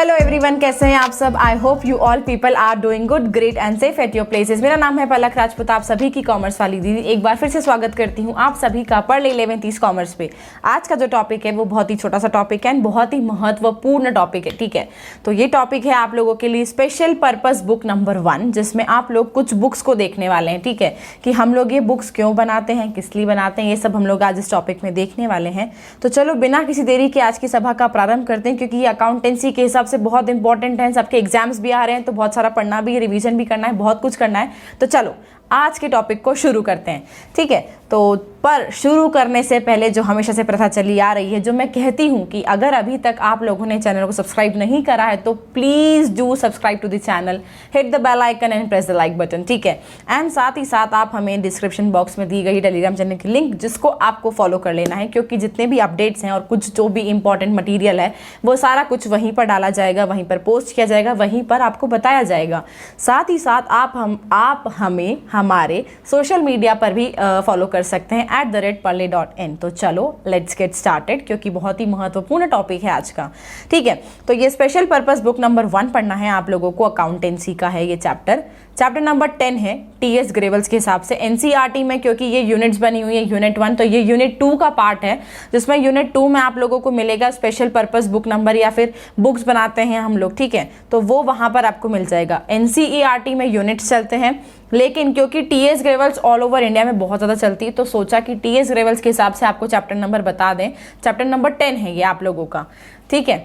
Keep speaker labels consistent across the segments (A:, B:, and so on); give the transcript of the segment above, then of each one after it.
A: Hello everyone, कैसे हैं आप सब। I hope you all people are doing good, great and safe at your places. मेरा नाम है पलक राजपूत, आप सभी की कॉमर्स वाली दीदी एक बार फिर से स्वागत करती हूँ आप सभी का पढ़ ले 11:30 कॉमर्स पे। आज का जो टॉपिक है वो बहुत ही छोटा सा टॉपिक है एंड बहुत ही महत्वपूर्ण टॉपिक है। ठीक है, तो ये टॉपिक है आप लोगों के लिए स्पेशल पर्पस बुक नंबर 1, जिसमें आप लोग कुछ बुक्स को देखने वाले हैं। ठीक है, कि हम लोग ये बुक्स क्यों बनाते हैं, किस लिए बनाते हैं, ये सब हम लोग आज इस टॉपिक में देखने वाले हैं। तो चलो बिना किसी देरी के आज की सभा का प्रारंभ करते हैं, क्योंकि ये अकाउंटेंसी के हिसाब से बहुत इंपॉर्टेंट है। सबके एग्जाम्स भी आ रहे हैं तो बहुत सारा पढ़ना भी है, रिवीजन भी करना है, बहुत कुछ करना है। तो चलो आज के टॉपिक को शुरू करते हैं। ठीक है, तो पर शुरू करने से पहले जो हमेशा से प्रथा चली आ रही है, जो मैं कहती हूँ कि अगर अभी तक आप लोगों ने चैनल को सब्सक्राइब नहीं करा है तो please do subscribe to the channel, hit the bell icon and press the like button. ठीक है, एंड साथ ही साथ आप हमें डिस्क्रिप्शन बॉक्स में दी गई टेलीग्राम चैनल की लिंक, जिसको आपको फॉलो कर लेना है, क्योंकि जितने भी अपडेट्स हैं और कुछ जो भी इंपॉर्टेंट मटीरियल है वो सारा कुछ वहीं पर डाला जाएगा, वहीं पर पोस्ट किया जाएगा, वहीं पर आपको बताया जाएगा। साथ ही साथ आप हमें हमारे सोशल मीडिया पर भी फॉलो कर सकते हैं @parle.in। तो चलो लेट्स गेट स्टार्टेड, क्योंकि बहुत ही महत्वपूर्ण टॉपिक है आज का। ठीक है, तो ये स्पेशल पर्पस बुक नंबर 1 पढ़ना है आप लोगों को। अकाउंटेंसी का है ये चैप्टर नंबर 10 है TS ग्रेवल्स के हिसाब से NCERT में, क्योंकि ये यूनिट्स बनी हुई है। यूनिट 1 तो ये यूनिट 2 का पार्ट है, जिसमें यूनिट 2 में आप लोगों को मिलेगा स्पेशल पर्पस बुक नंबर, या फिर बुक्स बनाते हैं हम लोग। ठीक है, तो वो वहां पर आपको मिल जाएगा। NCERT में यूनिट्स चलते हैं, लेकिन क्योंकि TS gravels all over India में बहुत ज़्यादा चलती है, तो सोचा कि TS ग्रेवल्स के हिसाब से आपको चैप्टर नंबर बता दें। चैप्टर नंबर 10 है ये आप लोगों का। ठीक है,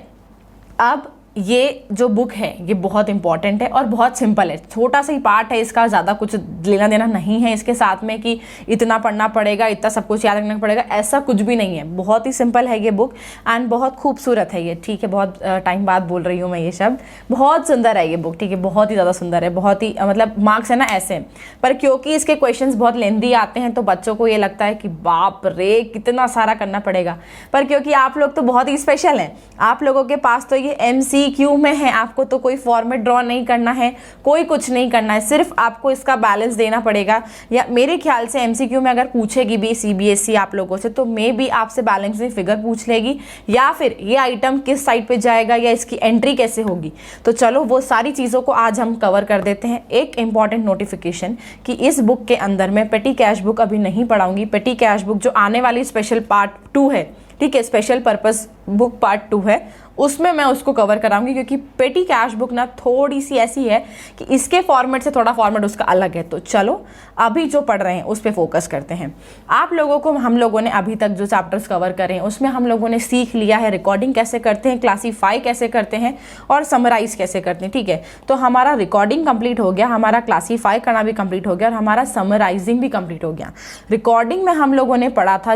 A: अब ये जो बुक है ये बहुत इंपॉर्टेंट है और बहुत सिंपल है। छोटा सा ही पार्ट है इसका, ज़्यादा कुछ लेना देना नहीं है इसके साथ में कि इतना पढ़ना पड़ेगा, इतना सब कुछ याद रखना पड़ेगा, ऐसा कुछ भी नहीं है। बहुत ही सिंपल है ये बुक एंड बहुत खूबसूरत है ये। ठीक है, बहुत टाइम बाद बोल रही हूँ मैं ये शब्द। बहुत सुंदर है ये बुक। ठीक है, बहुत ही ज़्यादा सुंदर है, बहुत ही मतलब मार्क्स है ना ऐसे। पर क्योंकि इसके क्वेश्चन बहुत लेंदी आते हैं तो बच्चों को ये लगता है कि बाप रे कितना सारा करना पड़ेगा। पर क्योंकि आप लोग तो बहुत ही स्पेशल हैं, आप लोगों के पास तो ये MCQ में है, आपको तो कोई फॉर्मेट ड्रॉ नहीं करना है, कोई कुछ नहीं करना है, सिर्फ आपको इसका बैलेंस देना पड़ेगा। या मेरे ख्याल से MCQ में अगर पूछेगी भी CBSE आप लोगों से, तो मे भी आपसे बैलेंसिंग फिगर पूछ लेगी, या फिर ये आइटम किस साइड पे जाएगा, या इसकी एंट्री कैसे होगी। तो चलो वो सारी चीज़ों को आज हम कवर कर देते हैं। एक इंपॉर्टेंट नोटिफिकेशन कि इस बुक के अंदर मैं पेटी कैश बुक अभी नहीं पढ़ाऊंगी। पेटी कैश बुक जो आने वाली स्पेशल पार्ट 2 है, ठीक है, स्पेशल पर्पस बुक पार्ट 2 है, उसमें मैं उसको कवर कराऊंगी, क्योंकि पेटी कैश बुक ना थोड़ी सी ऐसी है कि इसके फॉर्मेट से थोड़ा फॉर्मेट उसका अलग है। तो चलो अभी जो पढ़ रहे हैं उस पर फोकस करते हैं। आप लोगों को हम लोगों ने अभी तक जो चैप्टर्स कवर करे हैं उसमें हम लोगों ने सीख लिया है रिकॉर्डिंग कैसे करते हैं, क्लासीफाई कैसे करते हैं और समराइज कैसे करते हैं। ठीक है, तो हमारा रिकॉर्डिंग कंप्लीट हो गया, हमारा क्लासीफाई करना भी कंप्लीट हो गया और हमारा समराइजिंग भी कंप्लीट हो गया। रिकॉर्डिंग में हम लोगों ने पढ़ा था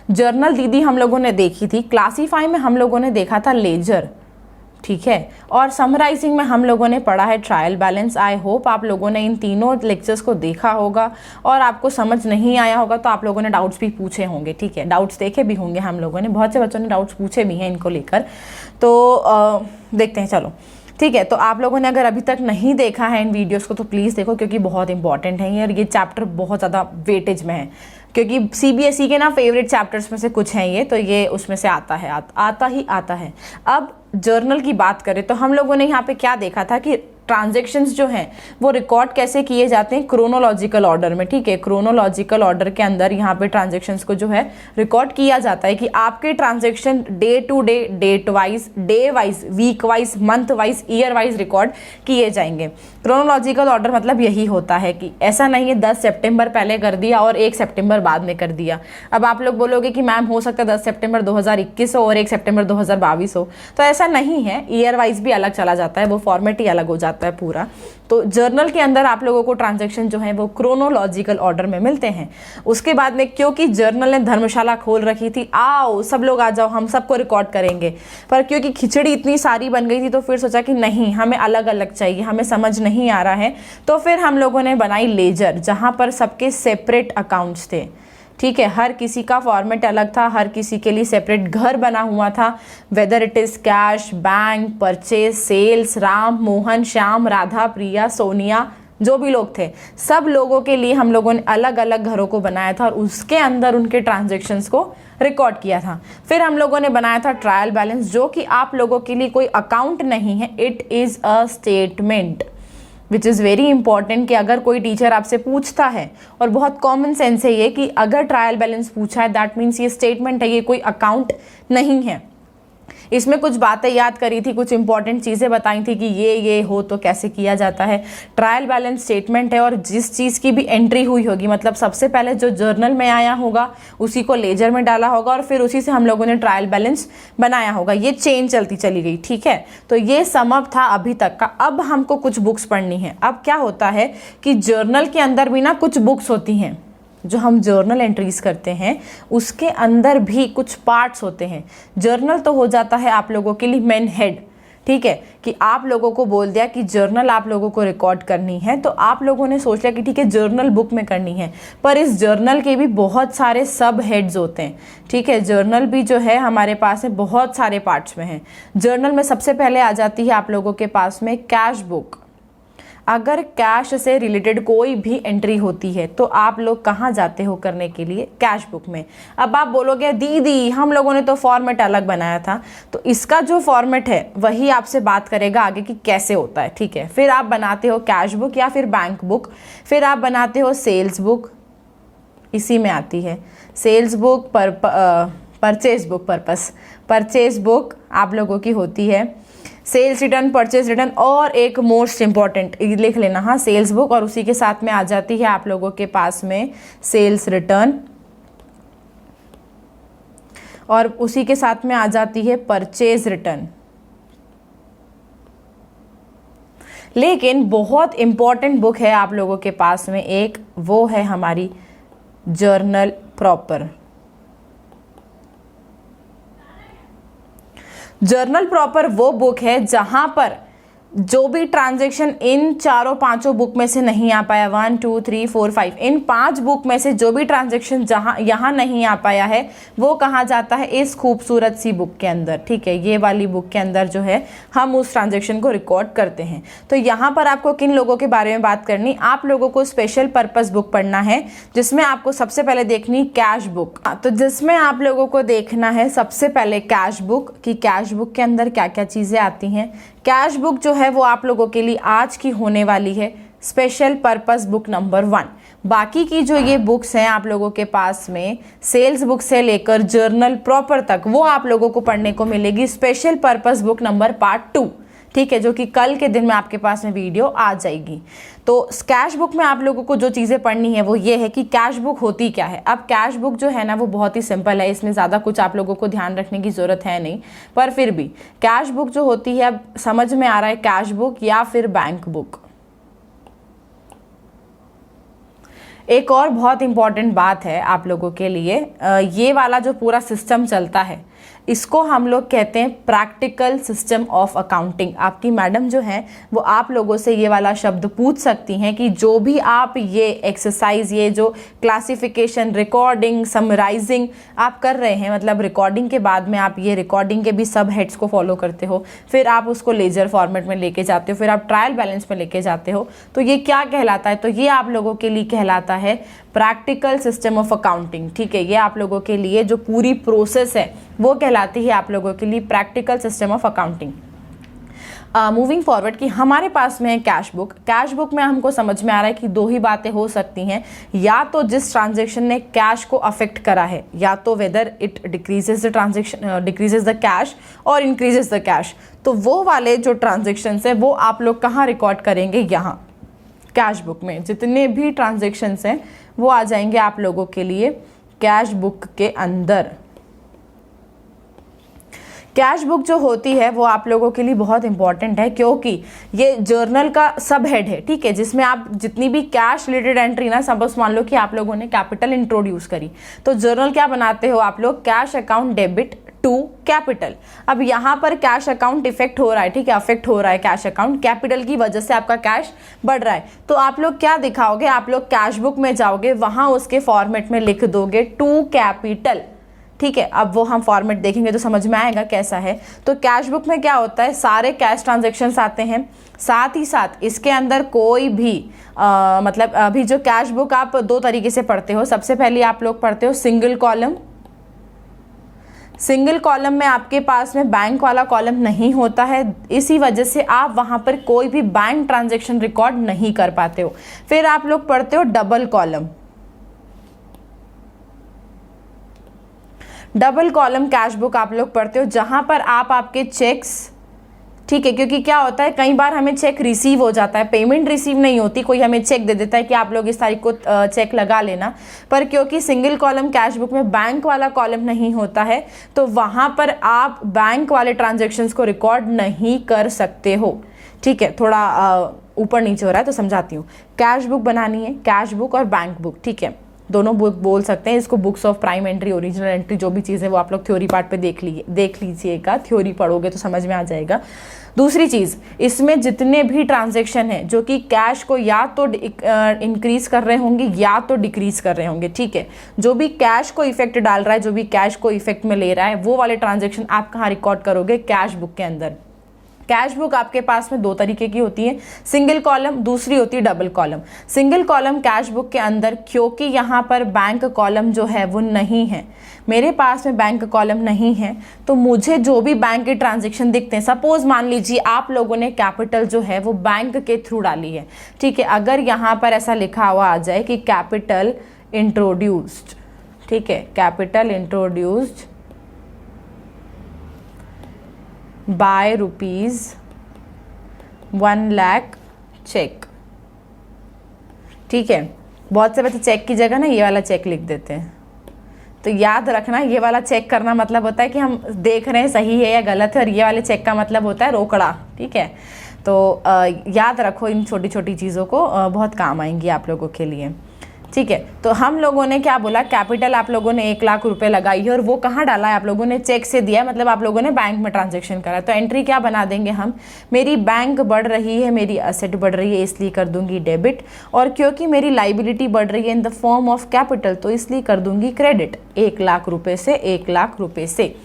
A: जर्नल दीदी हम लोगों ने देखी थी। क्लासीफाई में हम लोगों ने देखा था लेजर। ठीक है, और समराइजिंग में हम लोगों ने पढ़ा है ट्रायल बैलेंस। आई होप आप लोगों ने इन तीनों लेक्चर्स को देखा होगा और आपको समझ नहीं आया होगा तो आप लोगों ने डाउट्स भी पूछे होंगे। ठीक है, डाउट्स देखे भी होंगे हम लोगों ने, बहुत से बच्चों ने डाउट्स पूछे भी हैं इनको लेकर। तो देखते हैं चलो। ठीक है, तो आप लोगों ने अगर अभी तक नहीं देखा है इन वीडियोस को तो प्लीज़ देखो, क्योंकि बहुत इंपॉर्टेंट है ये, और ये चैप्टर बहुत ज़्यादा वेटेज में है, क्योंकि CBSE के ना फेवरेट चैप्टर्स में से कुछ हैं ये, तो ये उसमें से आता है। अब जर्नल की बात करें तो हम लोगों ने यहाँ पे क्या देखा था कि ट्रांजैक्शंस जो हैं वो रिकॉर्ड कैसे किए जाते हैं क्रोनोलॉजिकल ऑर्डर में। ठीक है, क्रोनोलॉजिकल ऑर्डर के अंदर यहाँ पे ट्रांजैक्शंस को जो है रिकॉर्ड किया जाता है कि आपके transaction day to day, date wise, day wise, week wise, month wise, year wise record किए जाएंगे। क्रोनोलॉजिकल ऑर्डर मतलब यही होता है कि ऐसा नहीं है 10 सितंबर पहले कर दिया और 1 सितंबर बाद में कर दिया। अब आप लोग बोलोगे कि मैम हो सकता है 10 सितंबर 2021 हो और 1 सितंबर 2022 हो, तो ऐसा नहीं है। ईयर वाइज भी अलग चला जाता है, वो फॉर्मेट ही अलग हो जाता है पूरा। तो जर्नल के अंदर आप लोगों को ट्रांजैक्शन जो है वो क्रोनोलॉजिकल ऑर्डर में मिलते हैं। उसके बाद में क्योंकि जर्नल ने धर्मशाला खोल रखी थी, आओ सब लोग आ जाओ हम सबको रिकॉर्ड करेंगे, पर क्योंकि खिचड़ी इतनी सारी बन गई थी तो फिर सोचा कि नहीं, हमें अलग अलग चाहिए, हमें समझ नहीं आ रहा है, तो फिर हम लोगों ने बनाई लेजर, जहां पर सबके सेपरेट अकाउंट्स थे। ठीक है, हर किसी का फॉर्मेट अलग था, हर किसी के लिए सेपरेट घर बना हुआ था, whether it is cash, bank, purchase, sales, Ram, Mohan, Shyam, Radha, Priya, Sonia, जो भी लोग थे, सब लोगों के लिए हम लोगों ने अलग अलग घरों को बनाया था और उसके अंदर उनके ट्रांजेक्शन्स को रिकॉर्ड किया था। फिर हम लोगों ने बनाया था ट्रायल बैलेंस, जो कि आप लोगों के लिए कोई अकाउंट नहीं है, it is a statement which is very important. कि अगर कोई टीचर आपसे पूछता है, और बहुत कॉमन सेंस है ये कि अगर ट्रायल बैलेंस पूछा है दैट मीन्स ये स्टेटमेंट है, ये कोई अकाउंट नहीं है। इसमें कुछ बातें याद करी थी, कुछ इंपॉर्टेंट चीज़ें बताई थी कि ये हो तो कैसे किया जाता है। ट्रायल बैलेंस स्टेटमेंट है और जिस चीज़ की भी एंट्री हुई होगी, मतलब सबसे पहले जो जर्नल में आया होगा उसी को लेजर में डाला होगा और फिर उसी से हम लोगों ने ट्रायल बैलेंस बनाया होगा। ये चेन चलती चली गई, ठीक है। तो ये समअप था अभी तक का। अब हमको कुछ बुक्स पढ़नी है। अब क्या होता है कि जर्नल के अंदर भी ना कुछ बुक्स होती हैं, जो हम जर्नल एंट्रीज करते हैं उसके अंदर भी कुछ पार्ट्स होते हैं। जर्नल तो हो जाता है आप लोगों के लिए मेन हेड, ठीक है, कि आप लोगों को बोल दिया कि जर्नल आप लोगों को रिकॉर्ड करनी है, तो आप लोगों ने सोच लिया कि ठीक है जर्नल बुक में करनी है। पर इस जर्नल के भी बहुत सारे सब हेड्स होते हैं, ठीक है। जर्नल भी जो है हमारे पास है बहुत सारे पार्ट्स में है। जर्नल में सबसे पहले आ जाती है आप लोगों के पास में कैश बुक। अगर कैश से रिलेटेड कोई भी एंट्री होती है तो आप लोग कहाँ जाते हो करने के लिए? कैश बुक में। अब आप बोलोगे दीदी हम लोगों ने तो फॉर्मेट अलग बनाया था, तो इसका जो फॉर्मेट है वही आपसे बात करेगा आगे कि कैसे होता है, ठीक है। फिर आप बनाते हो कैश बुक या फिर बैंक बुक, फिर आप बनाते हो सेल्स बुक, इसी में आती है sales book, purchase book, purchase book आप लोगों की होती है, सेल्स रिटर्न, परचेज रिटर्न, और एक मोस्ट इंपॉर्टेंट लिख लेना, हाँ, सेल्स बुक, और उसी के साथ में आ जाती है आप लोगों के पास में सेल्स रिटर्न, और उसी के साथ में आ जाती है परचेज रिटर्न। लेकिन बहुत इंपॉर्टेंट बुक है आप लोगों के पास में एक, वो है हमारी जर्नल प्रॉपर। जर्नल प्रॉपर वो बुक है जहां पर जो भी ट्रांजैक्शन इन चारों पांचों बुक में से नहीं आ पाया, 1 2 3 4 5, इन 5 बुक में से जो भी ट्रांजैक्शन जहां यहाँ नहीं आ पाया है वो कहाँ जाता है? इस खूबसूरत सी बुक के अंदर, ठीक है। ये वाली बुक के अंदर जो है हम उस ट्रांजैक्शन को रिकॉर्ड करते हैं। तो यहाँ पर आपको किन लोगों के बारे में बात करनी? आप लोगों को स्पेशल पर्पस बुक पढ़ना है, जिसमें आपको सबसे पहले देखनी कैश बुक। तो जिसमें आप लोगों को देखना है सबसे पहले कैश बुक, कि कैश बुक के अंदर क्या क्या चीज़ें आती हैं। कैश बुक जो है वो आप लोगों के लिए आज की होने वाली है स्पेशल पर्पस बुक नंबर 1। बाकी की जो ये बुक्स हैं आप लोगों के पास में सेल्स बुक से लेकर जर्नल प्रॉपर तक, वो आप लोगों को पढ़ने को मिलेगी special purpose book number part 2, ठीक है, जो कि कल के दिन में आपके पास में वीडियो आ जाएगी। तो कैश बुक में आप लोगों को जो चीज़ें पढ़नी है वो ये है कि कैश बुक होती क्या है। अब कैश बुक जो है ना वो बहुत ही सिंपल है, इसमें ज़्यादा कुछ आप लोगों को ध्यान रखने की ज़रूरत है नहीं, पर फिर भी कैश बुक जो होती है, अब समझ में आ रहा है कैश बुक या फिर बैंक बुक। एक और बहुत इंपॉर्टेंट बात है आप लोगों के लिए, ये वाला जो पूरा सिस्टम चलता है इसको हम लोग कहते हैं प्रैक्टिकल सिस्टम ऑफ अकाउंटिंग। आपकी मैडम जो है वो आप लोगों से ये वाला शब्द पूछ सकती हैं कि जो भी आप ये एक्सरसाइज, ये जो क्लासिफिकेशन, रिकॉर्डिंग, समराइजिंग आप कर रहे हैं, मतलब रिकॉर्डिंग के बाद में आप ये रिकॉर्डिंग के भी सब हेड्स को फॉलो करते हो, फिर आप उसको लेजर फॉर्मेट में लेके जाते हो, फिर आप ट्रायल बैलेंस में लेके जाते हो, तो ये क्या कहलाता है? तो ये आप लोगों के लिए कहलाता है प्रैक्टिकल सिस्टम ऑफ अकाउंटिंग, ठीक है। ये आप लोगों के लिए जो पूरी प्रोसेस है वो कहलाती है आप लोगों के लिए practical system of accounting. Moving forward कि हमारे पास में है कैश बुक। कैश बुक में हमको समझ में आ रहा है कि दो ही बातें हो सकती हैं, या तो जिस ट्रांजैक्शन ने कैश को अफेक्ट करा है, या तो whether it decreases the transaction, decreases the cash और इंक्रीजेज द कैश। तो वो वाले जो ट्रांजैक्शन है वो आप लोग कहाँ रिकॉर्ड करेंगे? यहाँ कैश बुक में। जितने भी ट्रांजैक्शंस हैं वो आ जाएंगे आप लोगों के लिए कैश बुक के अंदर। कैश बुक जो होती है वो आप लोगों के लिए बहुत इंपॉर्टेंट है, क्योंकि ये जर्नल का सब हेड है, ठीक है, जिसमें आप जितनी भी कैश रिलेटेड एंट्री ना, सपोज मान लो कि आप लोगों ने कैपिटल इंट्रोड्यूस करी, तो जर्नल क्या बनाते हो आप लोग? Cash account debit to capital. अब यहाँ पर कैश अकाउंट इफेक्ट हो रहा है, ठीक है, अफेक्ट हो रहा है कैश अकाउंट, कैपिटल की वजह से आपका कैश बढ़ रहा है, तो आप लोग क्या दिखाओगे? आप लोग कैश बुक में जाओगे, वहां उसके फॉर्मेट में लिख दोगे टू कैपिटल, ठीक है, अब वो हम फॉर्मेट देखेंगे तो समझ में आएगा कैसा है। तो कैश बुक में क्या होता है, सारे कैश ट्रांजेक्शन्स आते हैं, साथ ही साथ इसके अंदर कोई भी मतलब अभी जो कैश बुक आप दो तरीके से पढ़ते हो। सबसे पहले आप लोग पढ़ते हो सिंगल कॉलम। सिंगल कॉलम में आपके पास में बैंक वाला कॉलम नहीं होता है, इसी वजह से आप वहां पर कोई भी बैंक ट्रांजैक्शन रिकॉर्ड नहीं कर पाते हो। फिर आप लोग पढ़ते हो double column. Double column cash book आप लोग पढ़ते हो, जहां पर आप आपके चेक्स, ठीक है, क्योंकि क्या होता है कई बार हमें चेक रिसीव हो जाता है, पेमेंट रिसीव नहीं होती, कोई हमें चेक दे देता है कि आप लोग इस तारीख को चेक लगा लेना, पर क्योंकि सिंगल कॉलम कैश बुक में बैंक वाला कॉलम नहीं होता है तो वहां पर आप बैंक वाले ट्रांजैक्शंस को रिकॉर्ड नहीं कर सकते हो। ठीक है, थोड़ा ऊपर नीचे हो रहा है तो समझाती हूँ। कैश बुक बनानी है, कैश बुक और बैंक बुक, ठीक है, दोनों बुक बोल सकते हैं इसको, books of prime entry, original entry, जो भी चीज़ है वो आप लोग थ्योरी पार्ट पे देख लीजिएगा, थ्योरी पढ़ोगे तो समझ में आ जाएगा। दूसरी चीज़, इसमें जितने भी ट्रांजैक्शन हैं जो कि कैश को या तो इंक्रीज कर रहे होंगे या तो डिक्रीज कर रहे होंगे, ठीक है, जो भी कैश को इफेक्ट डाल रहा है, जो भी कैश को इफेक्ट में ले रहा है, वो वाले ट्रांजैक्शन आप कहाँ रिकॉर्ड करोगे, कैश बुक के अंदर। कैश बुक आपके पास में दो तरीके की होती है, सिंगल कॉलम, दूसरी होती है double column. Single column cash book के अंदर क्योंकि यहाँ पर बैंक कॉलम जो है वो नहीं है, मेरे पास में बैंक कॉलम नहीं है, तो मुझे जो भी बैंक के ट्रांजैक्शन दिखते हैं, सपोज मान लीजिए आप लोगों ने कैपिटल जो है वो बैंक के थ्रू डाली है, ठीक है, अगर यहाँ पर ऐसा लिखा हुआ आ जाए कि कैपिटल इंट्रोड्यूस्ड, ठीक है, capital introduced by ₹1 lakh cheque, ठीक है, बहुत से बच्चे चेक की जगह ना ये वाला चेक लिख देते हैं, तो याद रखना ये वाला चेक करना मतलब होता है कि हम देख रहे हैं सही है या गलत है, और ये वाले चेक का मतलब होता है रोकड़ा, ठीक है। तो याद रखो इन छोटी छोटी चीज़ों को, बहुत काम आएंगी आप लोगों के लिए, ठीक है। तो हम लोगों ने क्या बोला, कैपिटल आप लोगों ने 1 लाख रुपए लगाई है और वो कहाँ डाला है, आप लोगों ने चेक से दिया है, मतलब आप लोगों ने बैंक में ट्रांजैक्शन करा, तो एंट्री क्या बना देंगे हम, मेरी बैंक बढ़ रही है, मेरी असेट बढ़ रही है, इसलिए कर दूंगी डेबिट, और क्योंकि मेरी लाइबिलिटी बढ़ रही है in the form of capital, तो इसलिए कर दूंगी क्रेडिट 1 लाख रुपए से 1 लाख रुपए से।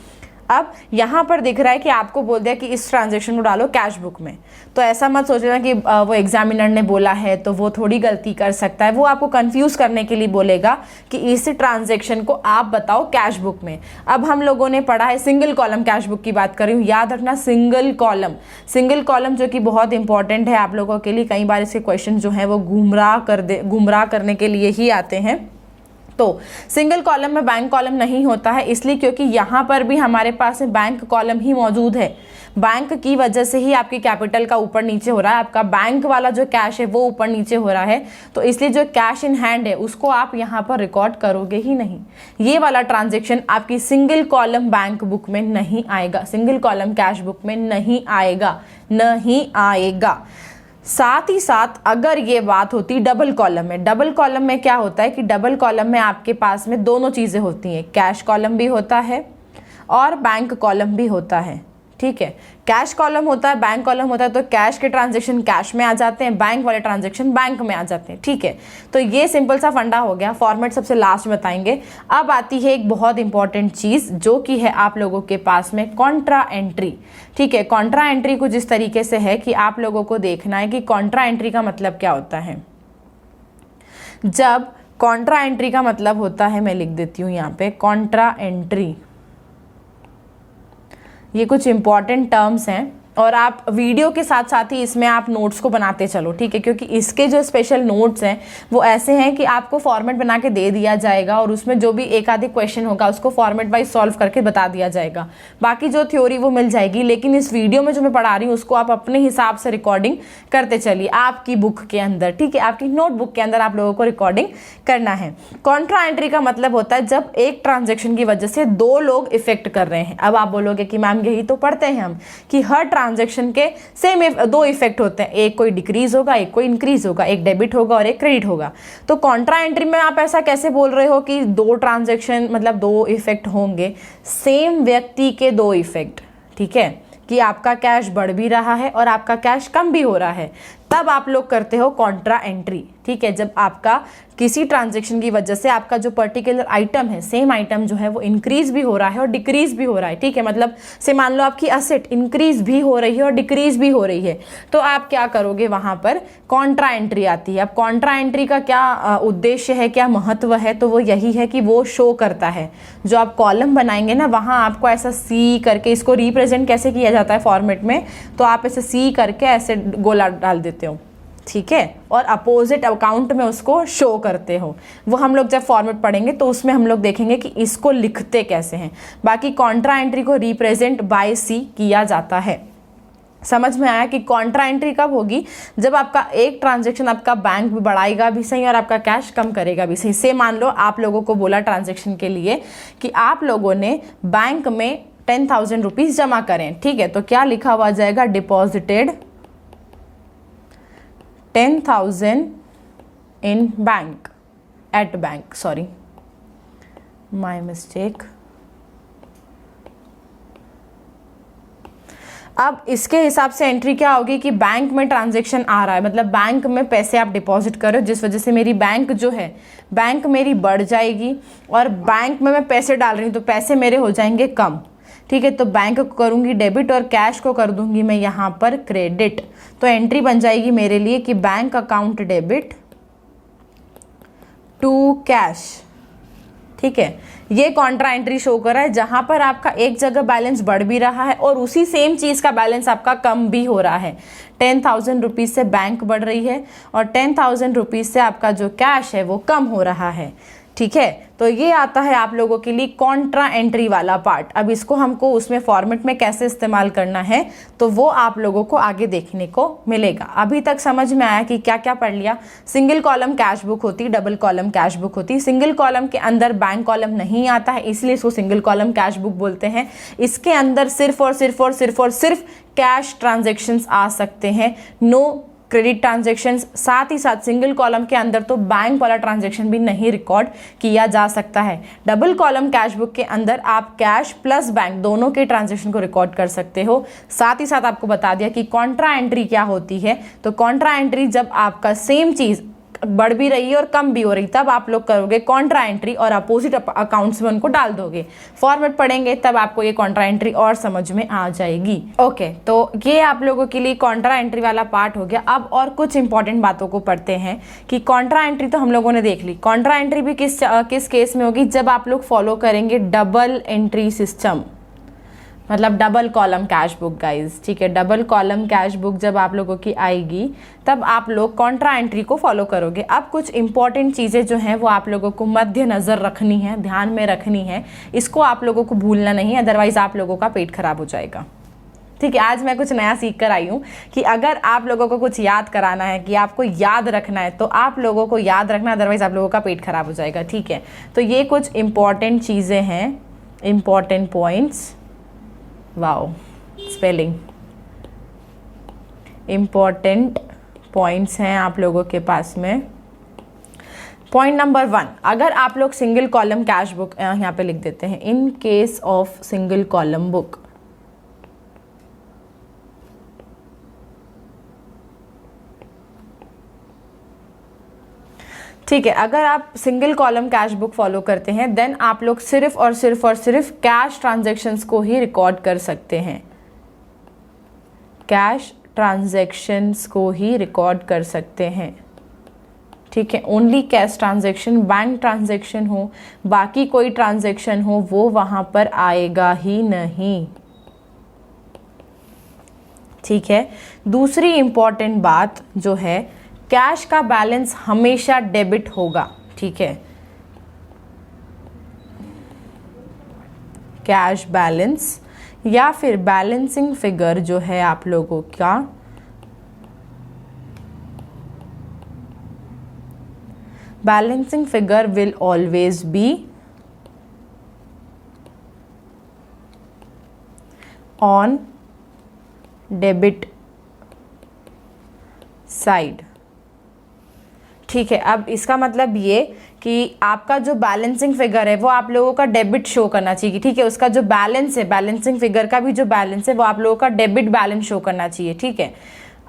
A: अब यहाँ पर दिख रहा है कि आपको बोल दिया कि इस ट्रांजैक्शन को डालो कैश बुक में, तो ऐसा मत सोचना कि वो एग्जामिनर ने बोला है तो वो थोड़ी गलती कर सकता है, वो आपको कंफ्यूज करने के लिए बोलेगा कि इस ट्रांजैक्शन को आप बताओ कैश बुक में। अब हम लोगों ने पढ़ा है सिंगल कॉलम कैश बुक की बात कर रही हूँ, याद रखना सिंगल कॉलम जो कि बहुत इंपॉर्टेंट है आप लोगों के लिए, कई बार इसके क्वेश्चन जो है वो गुमराह करने के लिए ही आते हैं। तो सिंगल कॉलम में बैंक कॉलम नहीं होता है, इसलिए क्योंकि यहाँ पर भी हमारे पास बैंक कॉलम ही मौजूद है, बैंक की वजह से ही आपकी कैपिटल का ऊपर नीचे हो रहा है, आपका बैंक वाला जो कैश है वो ऊपर नीचे हो रहा है, तो इसलिए जो कैश इन हैंड है उसको आप यहाँ पर रिकॉर्ड करोगे ही नहीं। ये वाला ट्रांजेक्शन आपकी सिंगल कॉलम बैंक बुक में नहीं आएगा, सिंगल कॉलम कैश बुक में नहीं आएगा। साथ ही साथ अगर ये बात होती डबल कॉलम में क्या होता है कि डबल कॉलम में आपके पास में दोनों चीज़ें होती हैं, कैश कॉलम भी होता है और बैंक कॉलम भी होता है, ठीक है। कैश कॉलम होता है, बैंक कॉलम होता है, तो कैश के ट्रांजैक्शन कैश में आ जाते हैं, बैंक वाले ट्रांजैक्शन बैंक में आ जाते हैं, ठीक है। तो ये सिंपल सा फंडा हो गया, फॉर्मेट सबसे लास्ट में बताएंगे। अब आती है एक बहुत इंपॉर्टेंट चीज़ जो कि है आप लोगों के पास में कॉन्ट्रा एंट्री, ठीक है। कॉन्ट्रा एंट्री कुछ इस तरीके से है कि आप लोगों को देखना है कि कॉन्ट्रा एंट्री का मतलब क्या होता है। जब कॉन्ट्रा एंट्री का मतलब होता है, मैं लिख देती हूँ यहाँ पे, कॉन्ट्रा एंट्री, ये कुछ इंपॉर्टेंट टर्म्स हैं और आप वीडियो के साथ साथ ही इसमें आप नोट्स को बनाते चलो, ठीक है, क्योंकि इसके जो स्पेशल नोट्स हैं वो ऐसे हैं कि आपको फॉर्मेट बना के दे दिया जाएगा और उसमें जो भी एक आधे क्वेश्चन होगा उसको फॉर्मेट वाइज सॉल्व करके बता दिया जाएगा, बाकी जो थ्योरी वो मिल जाएगी, लेकिन इस वीडियो में जो मैं पढ़ा रही हूँ उसको आप अपने हिसाब से रिकॉर्डिंग करते चलिए आपकी बुक के अंदर, ठीक है, आपकी नोटबुक के अंदर आप लोगों को रिकॉर्डिंग करना है। कॉन्ट्रा एंट्री का मतलब होता है जब एक ट्रांजेक्शन की वजह से दो लोग इफेक्ट कर रहे हैं। अब आप बोलोगे कि मैम यही तो पढ़ते हैं हम कि हर ट्रांजैक्शन के सेम दो इफेक्ट होते हैं, एक कोई डिक्रीज होगा, एक कोई इंक्रीज होगा, एक डेबिट होगा और एक क्रेडिट होगा। तो कॉन्ट्रा एंट्री में आप ऐसा कैसे बोल रहे हो कि दो ट्रांजैक्शन मतलब दो इफेक्ट होंगे, सेम व्यक्ति के दो इफेक्ट, ठीक है, कि आपका कैश बढ़ भी रहा है और आपका कैश कम भी हो रहा है, तब आप लोग करते हो कॉन्ट्रा एंट्री, ठीक है, जब आपका किसी ट्रांजैक्शन की वजह से आपका जो पर्टिकुलर आइटम है, सेम आइटम जो है वो इंक्रीज भी हो रहा है और डिक्रीज भी हो रहा है, ठीक है, मतलब से मान लो आपकी असेट इंक्रीज भी हो रही है और डिक्रीज भी हो रही है, तो आप क्या करोगे, वहां पर कॉन्ट्रा एंट्री आती है। अब कॉन्ट्रा एंट्री का क्या उद्देश्य है, क्या महत्व है, तो वो यही है कि वो शो करता है, जो आप कॉलम बनाएंगे ना वहां आपको ऐसा सी करके, इसको रिप्रेजेंट कैसे किया जाता है फॉर्मेट में, तो आप ऐसे सी करके ऐसे गोला डाल देते हो, ठीक है, और अपोजिट अकाउंट में उसको शो करते हो। वो हम लोग जब फॉर्मेट पढ़ेंगे तो उसमें हम लोग देखेंगे कि इसको लिखते कैसे हैं। बाकी कॉन्ट्रा एंट्री को रिप्रेजेंट बाय सी किया जाता है। समझ में आया कि कॉन्ट्रा एंट्री कब होगी, जब आपका एक ट्रांजैक्शन आपका बैंक भी बढ़ाएगा भी सही और आपका कैश कम करेगा भी सही। से मान लो आप लोगों को बोला ट्रांजैक्शन के लिए कि आप लोगों ने बैंक में 10,000 रुपीज जमा करें, ठीक है, तो क्या लिखा हुआ जाएगा, deposited 10,000 in bank, at bank, sorry my mistake. अब इसके हिसाब से एंट्री क्या होगी कि बैंक में ट्रांजैक्शन आ रहा है, मतलब बैंक में पैसे आप डिपॉजिट करो, जिस वजह से मेरी बैंक जो है, बैंक मेरी बढ़ जाएगी और बैंक में मैं पैसे डाल रही हूँ तो पैसे मेरे हो जाएंगे कम, ठीक है, तो बैंक को करूँगी डेबिट और कैश को कर दूंगी मैं यहाँ पर क्रेडिट। तो एंट्री बन जाएगी मेरे लिए कि bank account debit to cash, ठीक है। ये कॉन्ट्रा एंट्री शो कर रहा है जहां पर आपका एक जगह बैलेंस बढ़ भी रहा है और उसी सेम चीज का बैलेंस आपका कम भी हो रहा है। 10,000 रुपीज से बैंक बढ़ रही है और 10,000 रुपीज से आपका जो कैश है वो कम हो रहा है, ठीक है। तो ये आता है आप लोगों के लिए कॉन्ट्रा एंट्री वाला पार्ट। अब इसको हमको उसमें फॉर्मेट में कैसे इस्तेमाल करना है तो वो आप लोगों को आगे देखने को मिलेगा। अभी तक समझ में आया कि क्या क्या पढ़ लिया। सिंगल कॉलम कैश बुक होती, डबल कॉलम कैश बुक होती। सिंगल कॉलम के अंदर बैंक कॉलम नहीं आता है, इसलिए इसको सिंगल कॉलम कैश बुक बोलते हैं। इसके अंदर सिर्फ और सिर्फ और सिर्फ और सिर्फ कैश ट्रांजेक्शन्स आ सकते हैं, नो क्रेडिट ट्रांजैक्शंस। साथ ही साथ सिंगल कॉलम के अंदर तो बैंक वाला ट्रांजैक्शन भी नहीं रिकॉर्ड किया जा सकता है। डबल कॉलम कैश बुक के अंदर आप कैश प्लस बैंक दोनों के ट्रांजैक्शन को रिकॉर्ड कर सकते हो। साथ ही साथ आपको बता दिया कि कॉन्ट्रा एंट्री क्या होती है। तो कॉन्ट्रा एंट्री जब आपका सेम चीज बढ़ भी रही है और कम भी हो रही, तब आप लोग करोगे कॉन्ट्रा एंट्री और अपोजिट अकाउंट्स में उनको डाल दोगे। फॉर्मेट पढ़ेंगे तब आपको ये कॉन्ट्रा एंट्री और समझ में आ जाएगी। ओके, तो ये आप लोगों के लिए कॉन्ट्रा एंट्री वाला पार्ट हो गया। अब और कुछ इंपॉर्टेंट बातों को पढ़ते हैं कि कॉन्ट्रा एंट्री तो हम लोगों ने देख ली। कॉन्ट्रा एंट्री भी किस केस में होगी, जब आप लोग फॉलो करेंगे डबल एंट्री सिस्टम, मतलब double column cash book guys, ठीक है। डबल कॉलम कैश बुक जब आप लोगों की आएगी तब आप लोग कॉन्ट्रा एंट्री को फॉलो करोगे। अब कुछ इंपॉर्टेंट चीज़ें जो हैं वो आप लोगों को मध्य नज़र रखनी है, ध्यान में रखनी है। इसको आप लोगों को भूलना नहीं है, अदरवाइज आप लोगों का पेट खराब हो जाएगा, ठीक है। आज मैं कुछ नया सीख कर आई हूँ कि अगर आप लोगों को कुछ याद कराना है, कि आपको याद रखना है, तो आप लोगों को याद रखना, अदरवाइज आप लोगों का पेट खराब हो जाएगा, ठीक है। तो ये कुछ इंपॉर्टेंट चीज़ें हैं, important points, wow spelling, important points हैं आप लोगों के पास में। पॉइंट नंबर 1, अगर आप लोग सिंगल कॉलम कैश बुक यहाँ पे लिख देते हैं, in case of single column book, ठीक है। अगर आप single column cash book follow करते हैं देन आप लोग सिर्फ और सिर्फ और सिर्फ कैश ट्रांजैक्शंस को ही रिकॉर्ड कर सकते हैं, कैश ट्रांजैक्शंस को ही रिकॉर्ड कर सकते हैं, ठीक है। Only cash transaction, bank transaction हो, बाकी कोई ट्रांजैक्शन हो, वो वहां पर आएगा ही नहीं, ठीक है। दूसरी इंपॉर्टेंट बात जो है, कैश का बैलेंस हमेशा डेबिट होगा, ठीक है। कैश बैलेंस या फिर बैलेंसिंग फिगर जो है आप लोगों का, balancing figure will always be on debit side, ठीक है। अब इसका मतलब ये कि आपका जो बैलेंसिंग फिगर है वो आप लोगों का डेबिट शो करना चाहिए, ठीक है। उसका जो बैलेंस है, बैलेंसिंग फिगर का भी जो बैलेंस है वो आप लोगों का डेबिट बैलेंस शो करना चाहिए, ठीक है।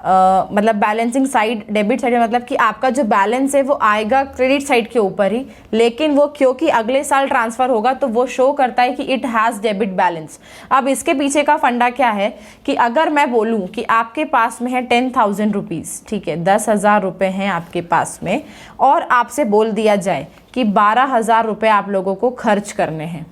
A: मतलब बैलेंसिंग साइड डेबिट साइड मतलब कि आपका जो बैलेंस है वो आएगा क्रेडिट साइड के ऊपर ही, लेकिन वो क्योंकि अगले साल ट्रांसफर होगा तो वो शो करता है कि इट हैज़ डेबिट बैलेंस। अब इसके पीछे का फंडा क्या है कि अगर मैं बोलूँ कि आपके पास में है 10,000 रुपीज़, ठीक है, 10,000 रुपये हैं आपके पास में, और आपसे बोल दिया जाए कि 12,000 रुपये आप लोगों को खर्च करने हैं,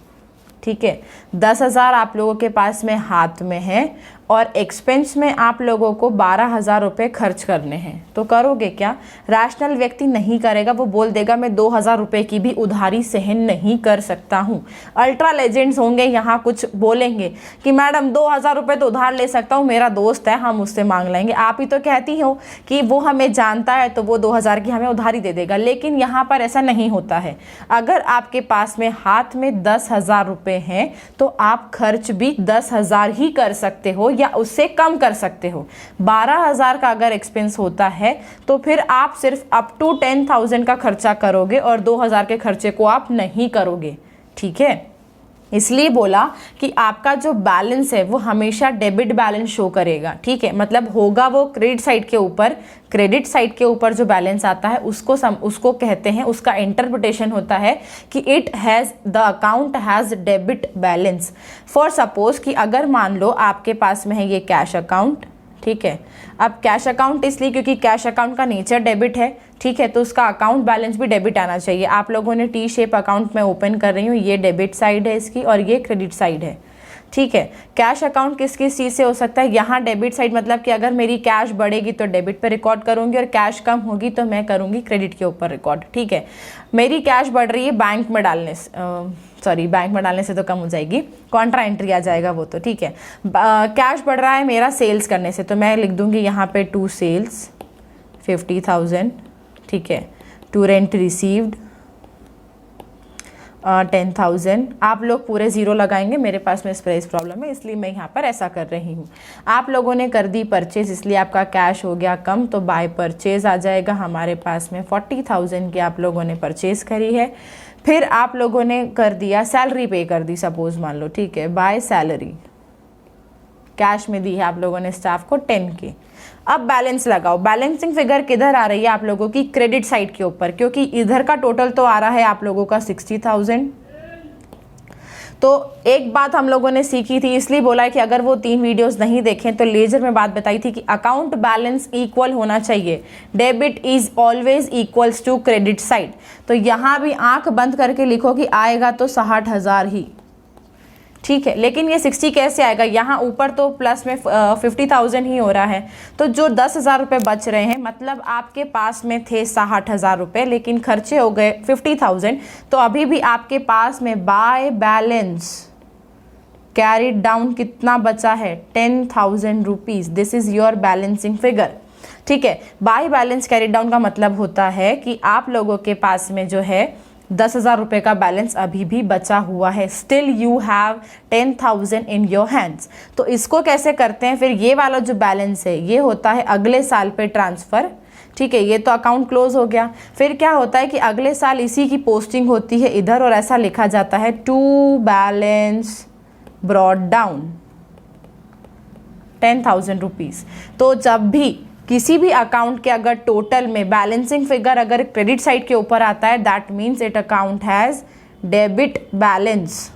A: ठीक है, 10,000 आप लोगों के पास में हाथ में है और एक्सपेंस में आप लोगों को 12,000 रुपये खर्च करने हैं, तो करोगे क्या? रैशनल व्यक्ति नहीं करेगा, वो बोल देगा मैं 2,000 रुपये की भी उधारी सहन नहीं कर सकता हूँ। अल्ट्रा लेजेंड्स होंगे यहाँ कुछ बोलेंगे कि मैडम 2,000 रुपये तो उधार ले सकता हूँ, मेरा दोस्त है, हम उससे मांग लेंगे। आप ही तो कहती हो कि वो हमें जानता है तो वो 2,000 की हमें उधारी दे देगा, लेकिन यहाँ पर ऐसा नहीं होता है। अगर आपके पास में हाथ में 10,000 रुपये हैं तो आप खर्च भी 10,000 ही कर सकते हो या उससे कम कर सकते हो। 12,000 का अगर एक्सपेंस होता है तो फिर आप सिर्फ अप टू 10,000 का खर्चा करोगे और 2,000 के खर्चे को आप नहीं करोगे, ठीक है। इसलिए बोला कि आपका जो बैलेंस है वो हमेशा डेबिट बैलेंस शो करेगा, ठीक है, मतलब होगा वो क्रेडिट साइड के ऊपर। क्रेडिट साइड के ऊपर जो बैलेंस आता है उसको कहते हैं, उसका इंटरप्रिटेशन होता है कि it has the account has debit balance. For suppose कि अगर मान लो आपके पास में है ये कैश अकाउंट, ठीक है। अब कैश अकाउंट इसलिए क्योंकि कैश अकाउंट का नेचर डेबिट है, ठीक है, तो उसका अकाउंट बैलेंस भी डेबिट आना चाहिए। आप लोगों ने टी शेप अकाउंट में ओपन कर रही हूँ, ये डेबिट साइड है इसकी और ये क्रेडिट साइड है, ठीक है। कैश अकाउंट किस किस चीज़ से हो सकता है? यहाँ डेबिट साइड मतलब कि अगर मेरी कैश बढ़ेगी तो डेबिट पे रिकॉर्ड करूँगी और कैश कम होगी तो मैं करूँगी क्रेडिट के ऊपर रिकॉर्ड, ठीक है। मेरी कैश बढ़ रही है बैंक में डालने से, बैंक में डालने से तो कम हो जाएगी, कॉन्ट्रा एंट्री आ जाएगा वो तो, ठीक है। कैश बढ़ रहा है मेरा सेल्स करने से, तो मैं लिख दूँगी यहाँ पे टू सेल्स 50,000, ठीक है, टू रेंट रिसीव्ड 10,000। आप लोग पूरे ज़ीरो लगाएंगे, मेरे पास में स्पेस प्रॉब्लम है इसलिए मैं यहाँ पर ऐसा कर रही हूँ। आप लोगों ने कर दी परचेज इसलिए आपका कैश हो गया कम, तो बाय परचेज आ जाएगा हमारे पास में 40,000 की आप लोगों ने परचेज करी है। फिर आप लोगों ने कर दिया सैलरी पे कर दी, सपोज मान लो, ठीक है, बाय सैलरी कैश में दी है आप लोगों ने स्टाफ को 10 की। अब बैलेंस लगाओ, बैलेंसिंग फिगर किधर आ रही है आप लोगों की? क्रेडिट साइड के ऊपर, क्योंकि इधर का टोटल तो आ रहा है आप लोगों का 60,000। तो एक बात हम लोगों ने सीखी थी, इसलिए बोला है कि अगर वो 3 वीडियोस नहीं देखें तो लेजर में बात बताई थी कि अकाउंट बैलेंस इक्वल होना चाहिए, debit is always equals to credit side. तो यहाँ भी आंख बंद करके लिखो कि आएगा तो 60,000 ही, ठीक है, लेकिन ये 60 कैसे आएगा? यहाँ ऊपर तो प्लस में 50,000 ही हो रहा है, तो जो 10,000 रुपये बच रहे हैं, मतलब आपके पास में थे 60,000 रुपये लेकिन खर्चे हो गए 50,000, तो अभी भी आपके पास में बाय बैलेंस कैरिड डाउन कितना बचा है? 10,000 rupees. This is your balancing figure, ठीक है। बाय बैलेंस कैरिड डाउन का मतलब होता है कि आप लोगों के पास में जो है 10,000 रुपये का बैलेंस अभी भी बचा हुआ है, still you have 10,000 in your hands. तो इसको कैसे करते हैं? फिर ये वाला जो बैलेंस है ये होता है अगले साल पे ट्रांसफ़र, ठीक है, ये तो अकाउंट क्लोज हो गया। फिर क्या होता है कि अगले साल इसी की पोस्टिंग होती है इधर और ऐसा लिखा जाता है to balance brought down 10,000 rupees. तो जब भी किसी भी अकाउंट के अगर टोटल में बैलेंसिंग फिगर अगर क्रेडिट साइड के ऊपर आता है, that means it account has debit balance,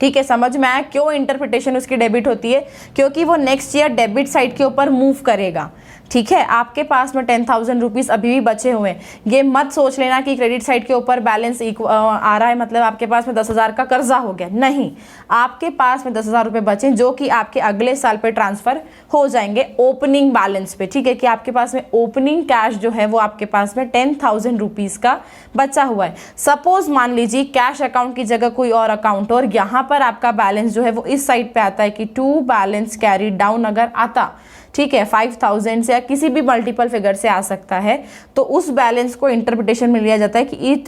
A: ठीक है। समझ में आया क्यों इंटरप्रिटेशन उसकी डेबिट होती है? क्योंकि वो नेक्स्ट ईयर डेबिट साइड के ऊपर मूव करेगा, ठीक है। आपके पास में 10,000 रुपीज़ अभी भी बचे हुए हैं। ये मत सोच लेना कि क्रेडिट साइड के ऊपर बैलेंस आ रहा है मतलब आपके पास में 10,000 का कर्जा हो गया, नहीं। आपके पास में 10,000 रुपये बचे जो कि आपके अगले साल पे ट्रांसफ़र हो जाएंगे ओपनिंग बैलेंस पे, ठीक है, कि आपके पास में ओपनिंग कैश जो है वो आपके पास में 10,000 रुपीज़ का बचा हुआ है। सपोज मान लीजिए कैश अकाउंट की जगह कोई और अकाउंट और यहाँ पर आपका बैलेंस जो है वो इस साइड पे आता है कि टू बैलेंस कैरी डाउन अगर आता, ठीक है, 5,000 से या किसी भी मल्टीपल फिगर से आ सकता है, तो उस बैलेंस को इंटरप्रिटेशन में लिया जाता है कि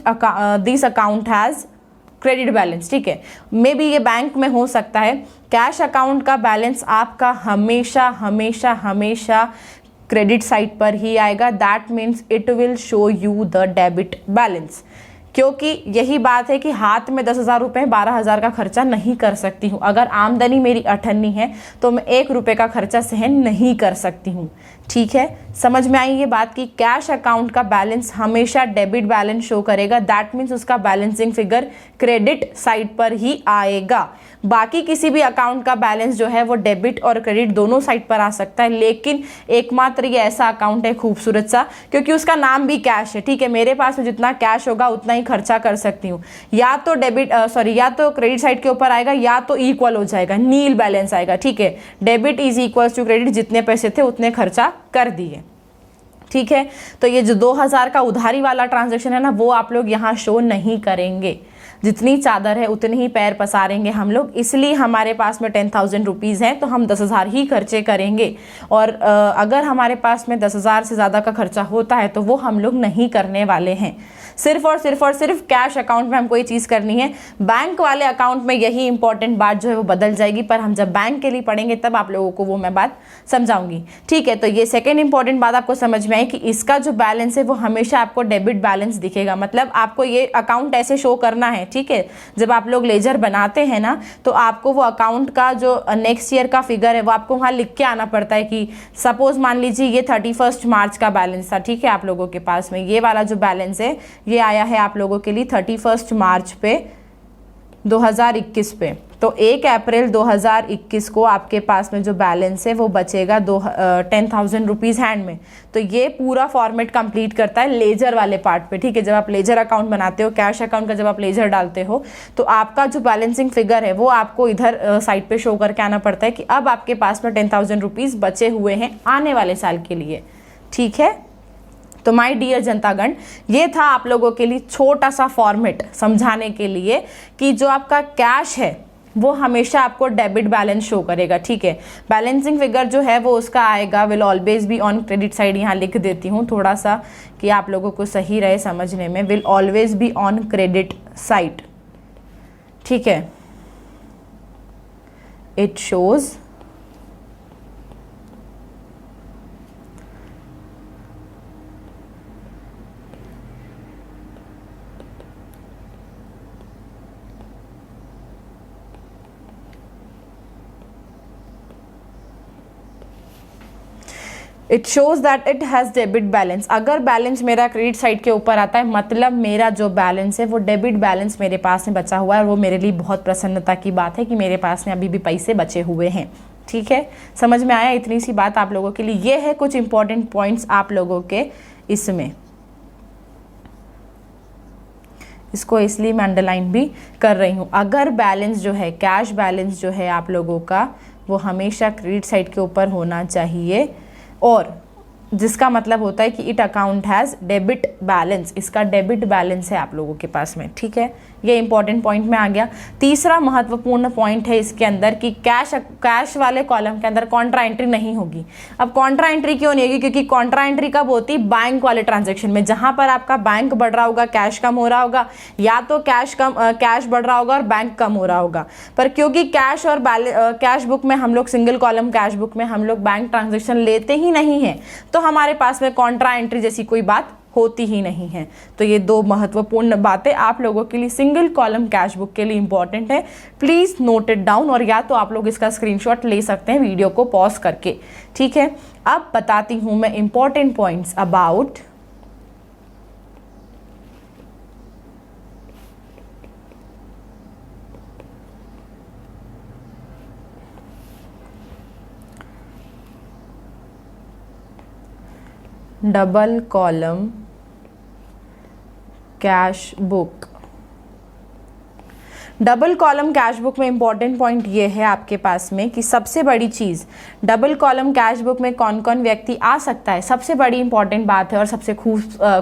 A: this account has credit balance, ठीक है। मे बी ये बैंक में हो सकता है। कैश अकाउंट का बैलेंस आपका हमेशा हमेशा हमेशा क्रेडिट साइड पर ही आएगा, that means it will show you the debit balance. क्योंकि यही बात है कि हाथ में 10,000 रुपये 12,000 का खर्चा नहीं कर सकती हूँ। अगर आमदनी मेरी 98 है तो मैं 1 रुपये का खर्चा सहन नहीं कर सकती हूँ। ठीक है, समझ में आई ये बात कि कैश अकाउंट का बैलेंस हमेशा डेबिट बैलेंस शो करेगा। दैट मीन्स उसका बैलेंसिंग फिगर क्रेडिट साइड पर ही आएगा। बाकी किसी भी अकाउंट का बैलेंस जो है वो डेबिट और क्रेडिट दोनों साइड पर आ सकता है, लेकिन एकमात्र ये ऐसा अकाउंट है खूबसूरत सा, क्योंकि उसका नाम भी कैश है। ठीक है, मेरे पास में जितना कैश होगा उतना ही खर्चा कर सकती हूँ। या तो या तो क्रेडिट साइड के ऊपर आएगा या तो इक्वल हो जाएगा, नील बैलेंस आएगा। ठीक है, debit is equal to credit, जितने पैसे थे उतने खर्चा कर दिए। ठीक है, तो ये जो 2,000 का उधारी वाला ट्रांजैक्शन है ना, वो आप लोग यहाँ शो नहीं करेंगे। जितनी चादर है उतने ही पैर पसारेंगे हम लोग, इसलिए हमारे पास में 10,000 रुपीज़ हैं तो हम 10,000 ही खर्चे करेंगे। और अगर हमारे पास में 10,000 से ज़्यादा का खर्चा होता है तो वो हम लोग नहीं करने वाले हैं। सिर्फ और सिर्फ कैश अकाउंट में हमको ये चीज़ करनी है। बैंक वाले अकाउंट में यही इंपॉर्टेंट बात जो है वो बदल जाएगी, पर हम जब बैंक के लिए पढ़ेंगे तब आप लोगों को वो मैं बात समझाऊंगी। ठीक है, तो ये सेकेंड इंपॉर्टेंट बात आपको समझ में आई कि इसका जो बैलेंस है वो हमेशा आपको डेबिट बैलेंस दिखेगा। मतलब आपको ये अकाउंट ऐसे शो करना है। ठीक है, जब आप लोग लेजर बनाते हैं ना तो आपको वो अकाउंट का जो नेक्स्ट ईयर का फिगर है वो आपको वहाँ लिख के आना पड़ता है कि सपोज मान लीजिए ये 31 मार्च का बैलेंस था। ठीक है, आप लोगों के पास में ये वाला जो बैलेंस है ये आया है आप लोगों के लिए 31 मार्च पे 2021 पे। तो 1 अप्रैल 2021 को आपके पास में जो बैलेंस है वो बचेगा 10,000 रुपीज़ हैंड में। तो ये पूरा फॉर्मेट कंप्लीट करता है लेजर वाले पार्ट पे। ठीक है, जब आप लेजर अकाउंट बनाते हो, कैश अकाउंट का जब आप लेजर डालते हो तो आपका जो बैलेंसिंग फिगर है वो आपको इधर साइड पे शो करके आना पड़ता है कि अब आपके पास में 10,000 रुपीज़ बचे हुए हैं आने वाले साल के लिए। ठीक है, तो माय डियर जनतागण, ये था आप लोगों के लिए छोटा सा फॉर्मेट समझाने के लिए कि जो आपका कैश है वो हमेशा आपको डेबिट बैलेंस शो करेगा। ठीक है, बैलेंसिंग फिगर जो है वो उसका आएगा will always be on credit side. यहाँ लिख देती हूँ थोड़ा सा कि आप लोगों को सही रहे समझने में, will always be on credit side. ठीक है, it shows it shows that it has debit balance. अगर बैलेंस मेरा क्रेडिट साइड के ऊपर आता है मतलब मेरा जो बैलेंस है वो डेबिट बैलेंस मेरे पास में बचा हुआ है, और वो मेरे लिए बहुत प्रसन्नता की बात है कि मेरे पास में अभी भी पैसे बचे हुए हैं। ठीक है, समझ में आया? इतनी सी बात आप लोगों के लिए। ये है कुछ इंपॉर्टेंट पॉइंट्स आप लोगों के इसमें, इसको इसलिए मैं अंडरलाइन भी कर रही हूँ। अगर बैलेंस जो है, कैश बैलेंस जो है आप लोगों का, वो हमेशा क्रेडिट साइड के ऊपर होना चाहिए, और जिसका मतलब होता है कि it account has debit balance. इसका डेबिट बैलेंस है आप लोगों के पास में। ठीक है, ये इंपॉर्टेंट पॉइंट में आ गया। तीसरा महत्वपूर्ण पॉइंट है इसके अंदर कि कैश वाले कॉलम के अंदर कॉन्ट्रा एंट्री नहीं होगी। अब कॉन्ट्रा एंट्री क्यों नहीं होगी? क्योंकि कॉन्ट्रा एंट्री कब होती है? बैंक वाले ट्रांजेक्शन में, जहां पर आपका बैंक बढ़ रहा होगा, कैश कम हो रहा होगा, या तो कैश बढ़ रहा होगा और बैंक कम हो रहा होगा। पर क्योंकि कैश और कैश बुक में हम लोग, सिंगल कॉलम कैश बुक में हम लोग बैंक ट्रांजेक्शन लेते ही नहीं है, तो हमारे पास में कॉन्ट्रा एंट्री जैसी कोई बात होती ही नहीं है। तो ये दो महत्वपूर्ण बातें आप लोगों के लिए सिंगल कॉलम कैश बुक के लिए इंपॉर्टेंट है। प्लीज नोट इट डाउन, और या तो आप लोग इसका स्क्रीनशॉट ले सकते हैं वीडियो को पॉज करके। ठीक है, अब बताती हूं मैं important points about double column cash book. Double column cash book में इंपॉर्टेंट पॉइंट ये है आपके पास में कि सबसे बड़ी चीज़, डबल कॉलम कैश बुक में कौन कौन व्यक्ति आ सकता है, सबसे बड़ी इंपॉर्टेंट बात है और सबसे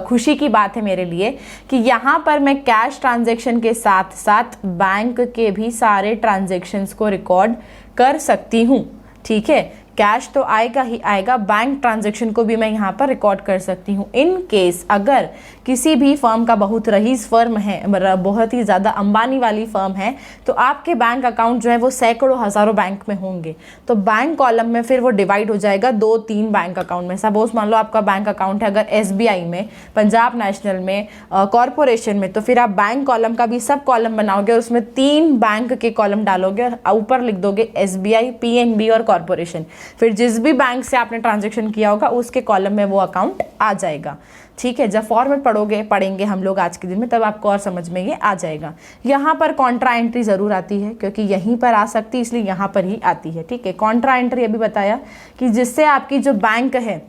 A: खुशी की बात है मेरे लिए कि यहाँ पर मैं कैश ट्रांजैक्शन के साथ साथ बैंक के भी सारे ट्रांजैक्शंस को रिकॉर्ड कर सकती हूँ। ठीक है, कैश तो आएगा ही आएगा, बैंक ट्रांजैक्शन को भी मैं यहाँ पर रिकॉर्ड कर सकती हूँ। इन केस अगर किसी भी फर्म का बहुत रईस फर्म है, बहुत ही ज़्यादा अंबानी वाली फर्म है, तो आपके बैंक अकाउंट जो है वो सैकड़ों हज़ारों बैंक में होंगे। तो बैंक कॉलम में फिर वो डिवाइड हो जाएगा 2-3 बैंक अकाउंट में। सपोज मान लो आपका बैंक अकाउंट है अगर SBI में, पंजाब नेशनल में, कॉरपोरेशन में, तो फिर आप बैंक कॉलम का भी सब कॉलम बनाओगे और उसमें 3 बैंक के कॉलम डालोगे और ऊपर लिख दोगे SBI, PNB और कॉरपोरेशन। फिर जिस भी बैंक से आपने ट्रांजैक्शन किया होगा उसके कॉलम में वो अकाउंट आ जाएगा। ठीक है, जब फॉर्मेट पढ़ेंगे हम लोग आज के दिन में, तब आपको और समझ में ये आ जाएगा। यहाँ पर कॉन्ट्रा एंट्री ज़रूर आती है क्योंकि यहीं पर आ सकती है, इसलिए यहाँ पर ही आती है। ठीक है, कॉन्ट्रा एंट्री अभी बताया कि जिससे आपकी जो बैंक है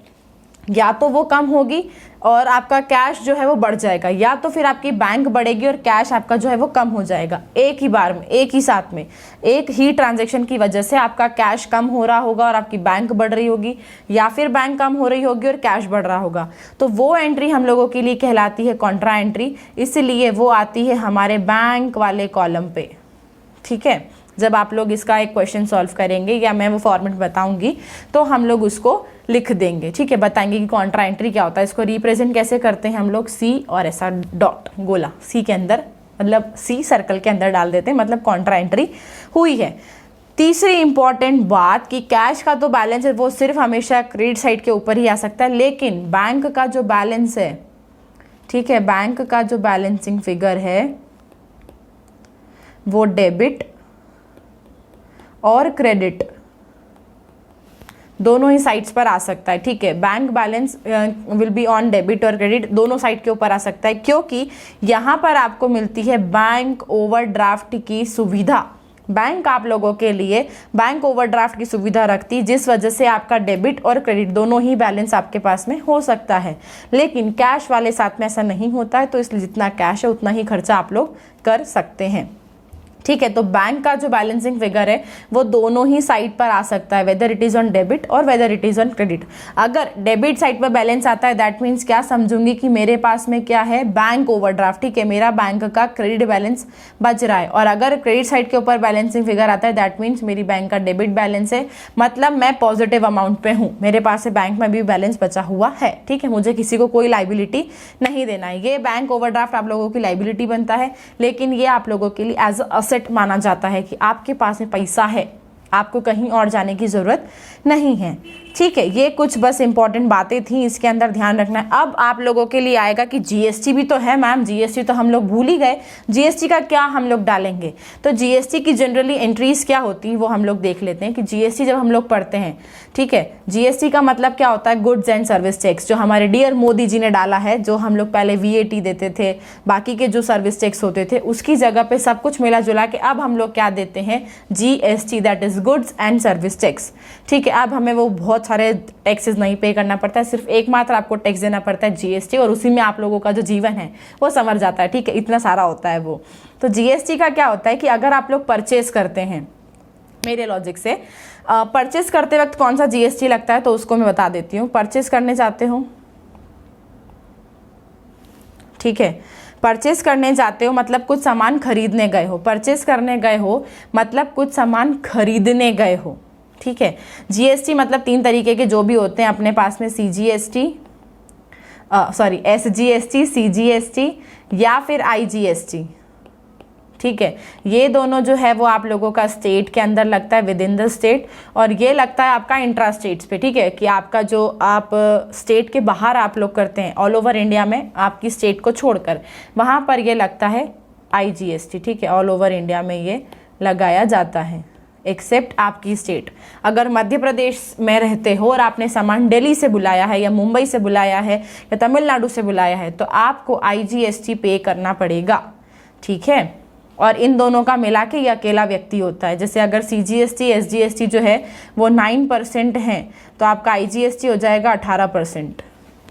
A: या तो वो कम होगी और आपका कैश जो है वो बढ़ जाएगा, या तो फिर आपकी बैंक बढ़ेगी और कैश आपका जो है वो कम हो जाएगा। एक ही बार में, एक ही साथ में, एक ही ट्रांजैक्शन की वजह से आपका कैश कम हो रहा होगा और आपकी बैंक बढ़ रही होगी, या फिर बैंक कम हो रही होगी और कैश बढ़ रहा होगा। तो वो एंट्री हम लोगों के लिए कहलाती है कॉन्ट्रा एंट्री, इसलिए वो आती है हमारे बैंक वाले कॉलम पे। ठीक है, जब आप लोग इसका एक क्वेश्चन सॉल्व करेंगे या मैं वो फॉर्मेट बताऊंगी तो हम लोग उसको लिख देंगे। ठीक है, बताएंगे कि कॉन्ट्रा एंट्री क्या होता है, इसको रिप्रेजेंट कैसे करते हैं हम लोग, C और ऐसा डॉट गोला C के अंदर, मतलब C सर्कल के अंदर डाल देते हैं, मतलब कॉन्ट्रा एंट्री हुई है। तीसरी इंपॉर्टेंट बात कि कैश का तो बैलेंस है वो सिर्फ हमेशा क्रेडिट साइड के ऊपर ही आ सकता है, लेकिन बैंक का जो बैलेंस है, ठीक है, बैंक का जो बैलेंसिंग फिगर है वो डेबिट और क्रेडिट दोनों ही साइड्स पर आ सकता है। ठीक है, bank balance will be on debit और क्रेडिट, दोनों साइड के ऊपर आ सकता है, क्योंकि यहाँ पर आपको मिलती है बैंक ओवरड्राफ्ट की सुविधा। बैंक आप लोगों के लिए बैंक ओवरड्राफ्ट की सुविधा रखती है, जिस वजह से आपका डेबिट और क्रेडिट दोनों ही बैलेंस आपके पास में हो सकता है। लेकिन कैश वाले साथ में ऐसा नहीं होता है, तो इसलिए जितना कैश है उतना ही खर्चा आप लोग कर सकते हैं। ठीक है, तो बैंक का जो बैलेंसिंग फिगर है वो दोनों ही साइड पर आ सकता है, whether it is on debit और whether it is on credit. अगर डेबिट साइड पर बैलेंस आता है दैट मीन्स क्या समझूंगी कि मेरे पास में क्या है, बैंक ओवरड्राफ्ट। ठीक है, मेरा बैंक का क्रेडिट बैलेंस बच रहा है। और अगर क्रेडिट साइड के ऊपर बैलेंसिंग फिगर आता है दैट मीन्स मेरी बैंक का डेबिट बैलेंस है, मतलब मैं पॉजिटिव अमाउंट पे हूँ, मेरे पास से बैंक में भी बैलेंस बचा हुआ है। ठीक है, मुझे किसी को कोई लाइबिलिटी नहीं देना है। ये बैंक ओवरड्राफ्ट आप लोगों की लाइबिलिटी बनता है, लेकिन ये आप लोगों के लिए एज अ माना जाता है कि आपके पास में पैसा है, आपको कहीं और जाने की जरूरत नहीं है। ठीक है, ये कुछ बस इंपॉर्टेंट बातें थी, इसके अंदर ध्यान रखना है। अब आप लोगों के लिए आएगा कि जीएसटी भी तो है मैम, जीएसटी तो हम लोग भूल ही गए, जीएसटी का क्या हम लोग डालेंगे। तो जीएसटी की जनरली एंट्रीज क्या होती है वो हम लोग देख लेते हैं कि जीएसटी जब हम लोग पढ़ते हैं, ठीक है, जीएसटी का मतलब क्या होता है, गुड्स एंड सर्विस टैक्स, जो हमारे डियर मोदी जी ने डाला है। जो हम लोग पहले VAT देते थे, बाकी के जो सर्विस टैक्स होते थे, उसकी जगह पे सब कुछ मिला जुला के अब हम लोग क्या देते हैं, GST, that is goods and service tax. ठीक है, अब हमें वो बहुत सारे टैक्सेस नहीं पे करना पड़ता है, सिर्फ एकमात्र आपको टैक्स देना पड़ता है जीएसटी, और उसी में आप लोगों का जो जीवन है वो संवर जाता है। ठीक है, इतना सारा होता है वो। तो जीएसटी का क्या होता है कि अगर आप लोग परचेज करते हैं, मेरे लॉजिक से परचेज करते वक्त कौन सा जीएसटी लगता है तो उसको मैं बता देती हूँ। परचेज करने जाते हो, ठीक है, परचेज करने जाते हो मतलब कुछ सामान खरीदने गए हो, परचेज करने गए हो मतलब कुछ सामान खरीदने गए हो। ठीक है, जीएसटी मतलब 3 तरीके के जो भी होते हैं अपने पास में, SGST, CGST या फिर IGST। ठीक है, ये दोनों जो है वो आप लोगों का स्टेट के अंदर लगता है, विद इन द स्टेट, और ये लगता है आपका इंट्रा स्टेट्स पे। ठीक है, कि आपका जो आप स्टेट के बाहर आप लोग करते हैं, ऑल ओवर इंडिया में आपकी स्टेट को छोड़कर, वहाँ पर ये लगता है IGST। ठीक है, ऑल ओवर इंडिया में ये लगाया जाता है एक्सेप्ट आपकी स्टेट। अगर मध्य प्रदेश में रहते हो और आपने सामान दिल्ली से बुलाया है या मुंबई से बुलाया है या तमिलनाडु से बुलाया है तो आपको IGST पे करना पड़ेगा। ठीक है, और इन दोनों का मिला के ये अकेला व्यक्ति होता है। जैसे अगर CGST, SGST जो है वो 9% है तो आपका IGST हो जाएगा 18%।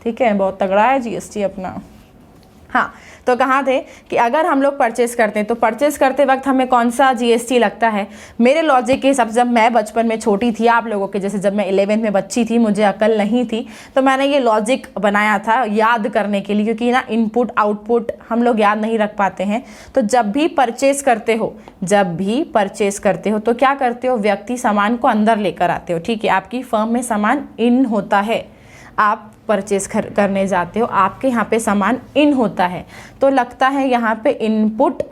A: ठीक है, बहुत तगड़ा है GST अपना। हाँ, तो कहाँ थे कि अगर हम लोग परचेस करते हैं तो परचेस करते वक्त हमें कौन सा जीएसटी लगता है। मेरे लॉजिक के हिसाब से जब मैं बचपन में छोटी थी, आप लोगों के जैसे जब मैं 11th में बच्ची थी, मुझे अकल नहीं थी, तो मैंने ये लॉजिक बनाया था याद करने के लिए, क्योंकि ना इनपुट आउटपुट हम लोग याद नहीं रख पाते हैं। तो जब भी परचेस करते हो तो क्या करते हो, व्यक्ति सामान को अंदर लेकर आते हो। ठीक है, आपकी फर्म में सामान इन होता है, आप परचेस करने जाते हो, आपके यहाँ पे सामान इन होता है, तो लगता है यहाँ पे इनपुट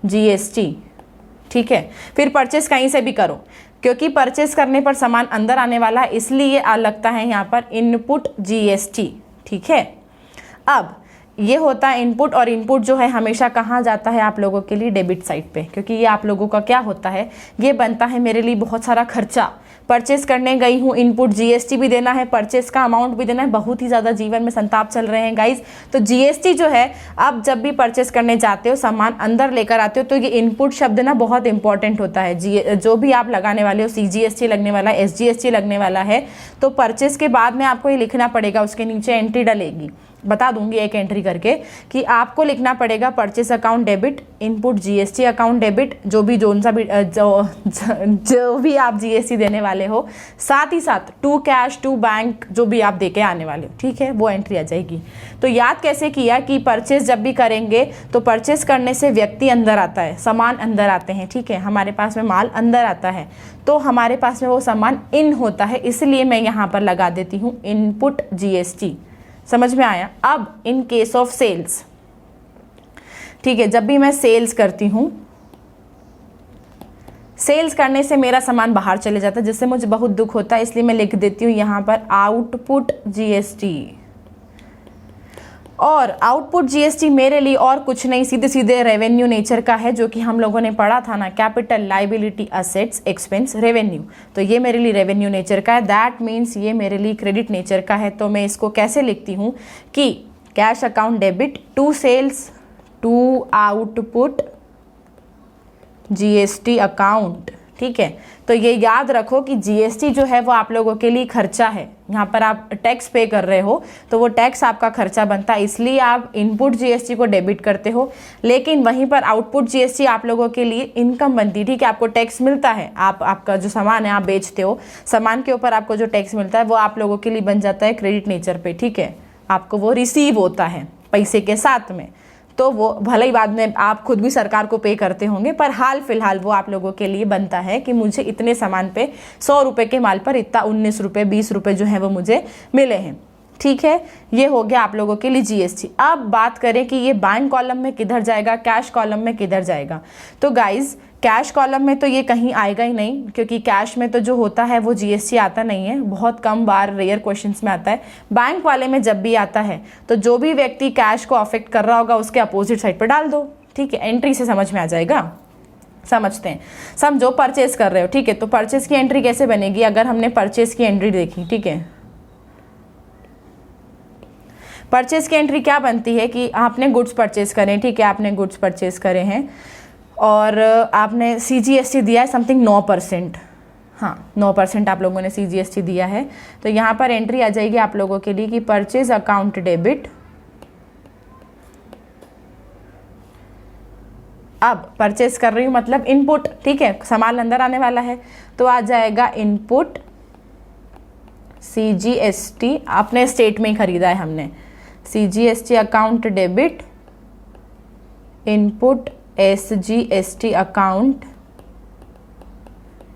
A: जीएसटी। ठीक है, फिर परचेस कहीं से भी करो, क्योंकि परचेस करने पर सामान अंदर आने वाला है, इसलिए लगता है यहाँ पर इनपुट जीएसटी। ठीक है, अब ये होता है इनपुट, और इनपुट जो है हमेशा कहाँ जाता है आप लोगों के लिए, डेबिट साइड पे, क्योंकि ये आप लोगों का क्या होता है, ये बनता है मेरे लिए बहुत सारा खर्चा। परचेस करने गई हूँ, इनपुट जीएसटी भी देना है, परचेस का अमाउंट भी देना है, बहुत ही ज़्यादा जीवन में संताप चल रहे हैं गाइज। तो जीएसटी जो है, आप जब भी परचेस करने जाते हो, सामान अंदर लेकर आते हो, तो ये इनपुट शब्द ना बहुत इंपॉर्टेंट होता है। जो भी आप लगाने वाले हो, सीजीएसटी लगने वाला है, एसजीएसटी लगने वाला है, तो परचेस के बाद में आपको ये लिखना पड़ेगा, उसके नीचे एंट्री डलेगी, बता दूंगी एक एंट्री करके, कि आपको लिखना पड़ेगा purchase account debit, input GST account debit, जो भी आप जीएसटी देने वाले हो, साथ ही साथ टू कैश टू बैंक जो भी आप देके आने वाले हो। ठीक है, वो एंट्री आ जाएगी। तो याद कैसे किया कि परचेस जब भी करेंगे तो परचेस करने से व्यक्ति अंदर आता है, सामान अंदर आते हैं। ठीक है, हमारे पास में माल अंदर आता है, तो हमारे पास में वो सामान इन होता है, इसलिए मैं यहाँ पर लगा देती हूँ इनपुट जीएसटी। समझ में आया। अब इन केस ऑफ सेल्स, ठीक है, जब भी मैं सेल्स करती हूँ, सेल्स करने से मेरा सामान बाहर चले जाता है, जिससे मुझे बहुत दुख होता है, इसलिए मैं लिख देती हूँ यहाँ पर आउटपुट जीएसटी। और आउटपुट जीएसटी मेरे लिए और कुछ नहीं, सीधे सीधे रेवेन्यू नेचर का है, जो कि हम लोगों ने पढ़ा था ना, capital, liability, assets, expense, revenue. तो ये मेरे लिए रेवेन्यू नेचर का है, दैट मीन्स ये मेरे लिए क्रेडिट नेचर का है। तो मैं इसको कैसे लिखती हूँ कि cash account debit to sales to output GST account. ठीक है, तो ये याद रखो कि जीएसटी जो है वो आप लोगों के लिए खर्चा है। यहाँ पर आप टैक्स पे कर रहे हो, तो वो टैक्स आपका खर्चा बनता है, इसलिए आप इनपुट जीएसटी को डेबिट करते हो। लेकिन वहीं पर आउटपुट जीएसटी आप लोगों के लिए इनकम बनती है। ठीक है, आपको टैक्स मिलता है, आपका जो सामान है आप बेचते हो, सामान के ऊपर आपको जो टैक्स मिलता है वो आप लोगों के लिए बन जाता है क्रेडिट नेचर पे। ठीक है, आपको वो रिसीव होता है पैसे के साथ में, तो वो भले ही बाद में आप खुद भी सरकार को पे करते होंगे, पर हाल फिलहाल वो आप लोगों के लिए बनता है कि मुझे इतने सामान पे 100 रुपये के माल पर इतना 19 रुपये 20 रुपये जो है वो मुझे मिले हैं। ठीक है, ये हो गया आप लोगों के लिए जीएसटी। अब बात करें कि ये बैंक कॉलम में किधर जाएगा, कैश कॉलम में किधर जाएगा। तो गाइज, कैश कॉलम में तो ये कहीं आएगा ही नहीं, क्योंकि कैश में तो जो होता है वो जीएसटी आता नहीं है, बहुत कम बार रेयर क्वेश्चंस में आता है। बैंक वाले में जब भी आता है तो जो भी व्यक्ति कैश को अफेक्ट कर रहा होगा उसके अपोजिट साइड पर डाल दो। ठीक है, एंट्री से समझ में आ जाएगा। समझते हैं, समझो परचेस कर रहे हो। ठीक है, तो परचेस की एंट्री कैसे बनेगी, अगर हमने परचेस की एंट्री देखी, ठीक है, परचेस की एंट्री क्या बनती है कि आपने गुड्स परचेस करें। ठीक है, आपने गुड्स परचेस करे हैं और आपने सीजीएसटी दिया है समथिंग 9%। हाँ, 9% आप लोगों ने सीजीएसटी दिया है, तो यहाँ पर एंट्री आ जाएगी आप लोगों के लिए कि परचेज अकाउंट डेबिट। अब परचेस कर रही हूँ मतलब इनपुट। ठीक है, सामान अंदर आने वाला है, तो आ जाएगा इनपुट सीजीएसटी। अपने स्टेट में ही खरीदा है हमने, CGST account debit input SGST account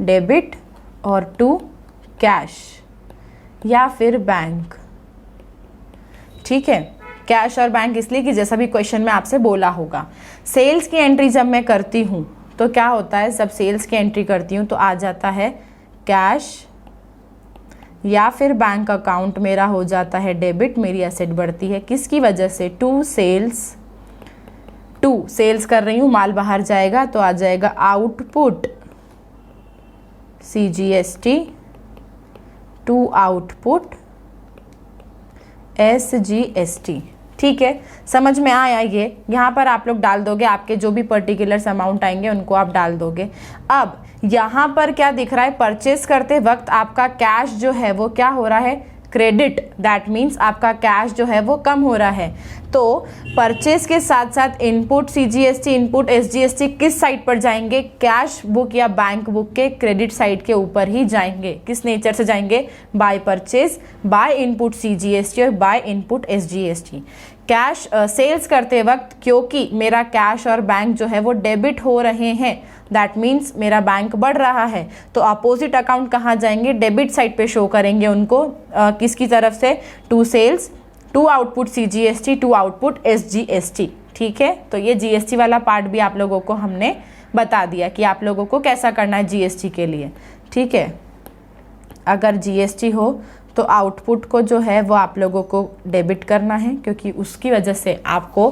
A: debit और टू कैश या फिर बैंक। ठीक है, कैश और बैंक इसलिए कि जैसा भी क्वेश्चन में आपसे बोला होगा। सेल्स की एंट्री जब मैं करती हूँ तो क्या होता है, जब सेल्स की एंट्री करती हूँ तो आ जाता है कैश या फिर बैंक अकाउंट मेरा हो जाता है डेबिट, मेरी एसेट बढ़ती है किसकी वजह से, टू सेल्स कर रही हूँ, माल बाहर जाएगा तो आ जाएगा output CGST to output SGST. ठीक है, समझ में आया ये। यहाँ पर आप लोग डाल दोगे, आपके जो भी पर्टिकुलर अमाउंट आएंगे उनको आप डाल दोगे। अब यहाँ पर क्या दिख रहा है, परचेस करते वक्त आपका कैश जो है वो क्या हो रहा है, क्रेडिट, दैट मीन्स आपका कैश जो है वो कम हो रहा है। तो परचेज के साथ साथ इनपुट CGST, इनपुट SGST किस साइड पर जाएंगे? कैश बुक या बैंक बुक के क्रेडिट साइड के ऊपर ही जाएंगे। किस नेचर से जाएंगे? By purchase, by input CGST और by input SGST। Cash sales करते वक्त क्योंकि मेरा कैश और बैंक जो है वो डेबिट हो रहे हैं, दैट मीन्स मेरा बैंक बढ़ रहा है, तो अपोजिट अकाउंट कहाँ जाएंगे? डेबिट साइड पे शो करेंगे उनको। किसकी तरफ से? To sales, to output CGST, to output SGST। ठीक है, तो ये GST वाला पार्ट भी आप लोगों को हमने बता दिया कि आप लोगों को कैसा करना है GST के लिए। ठीक है, अगर GST हो तो आउटपुट को जो है वो आप लोगों को डेबिट करना है, क्योंकि उसकी वजह से आपको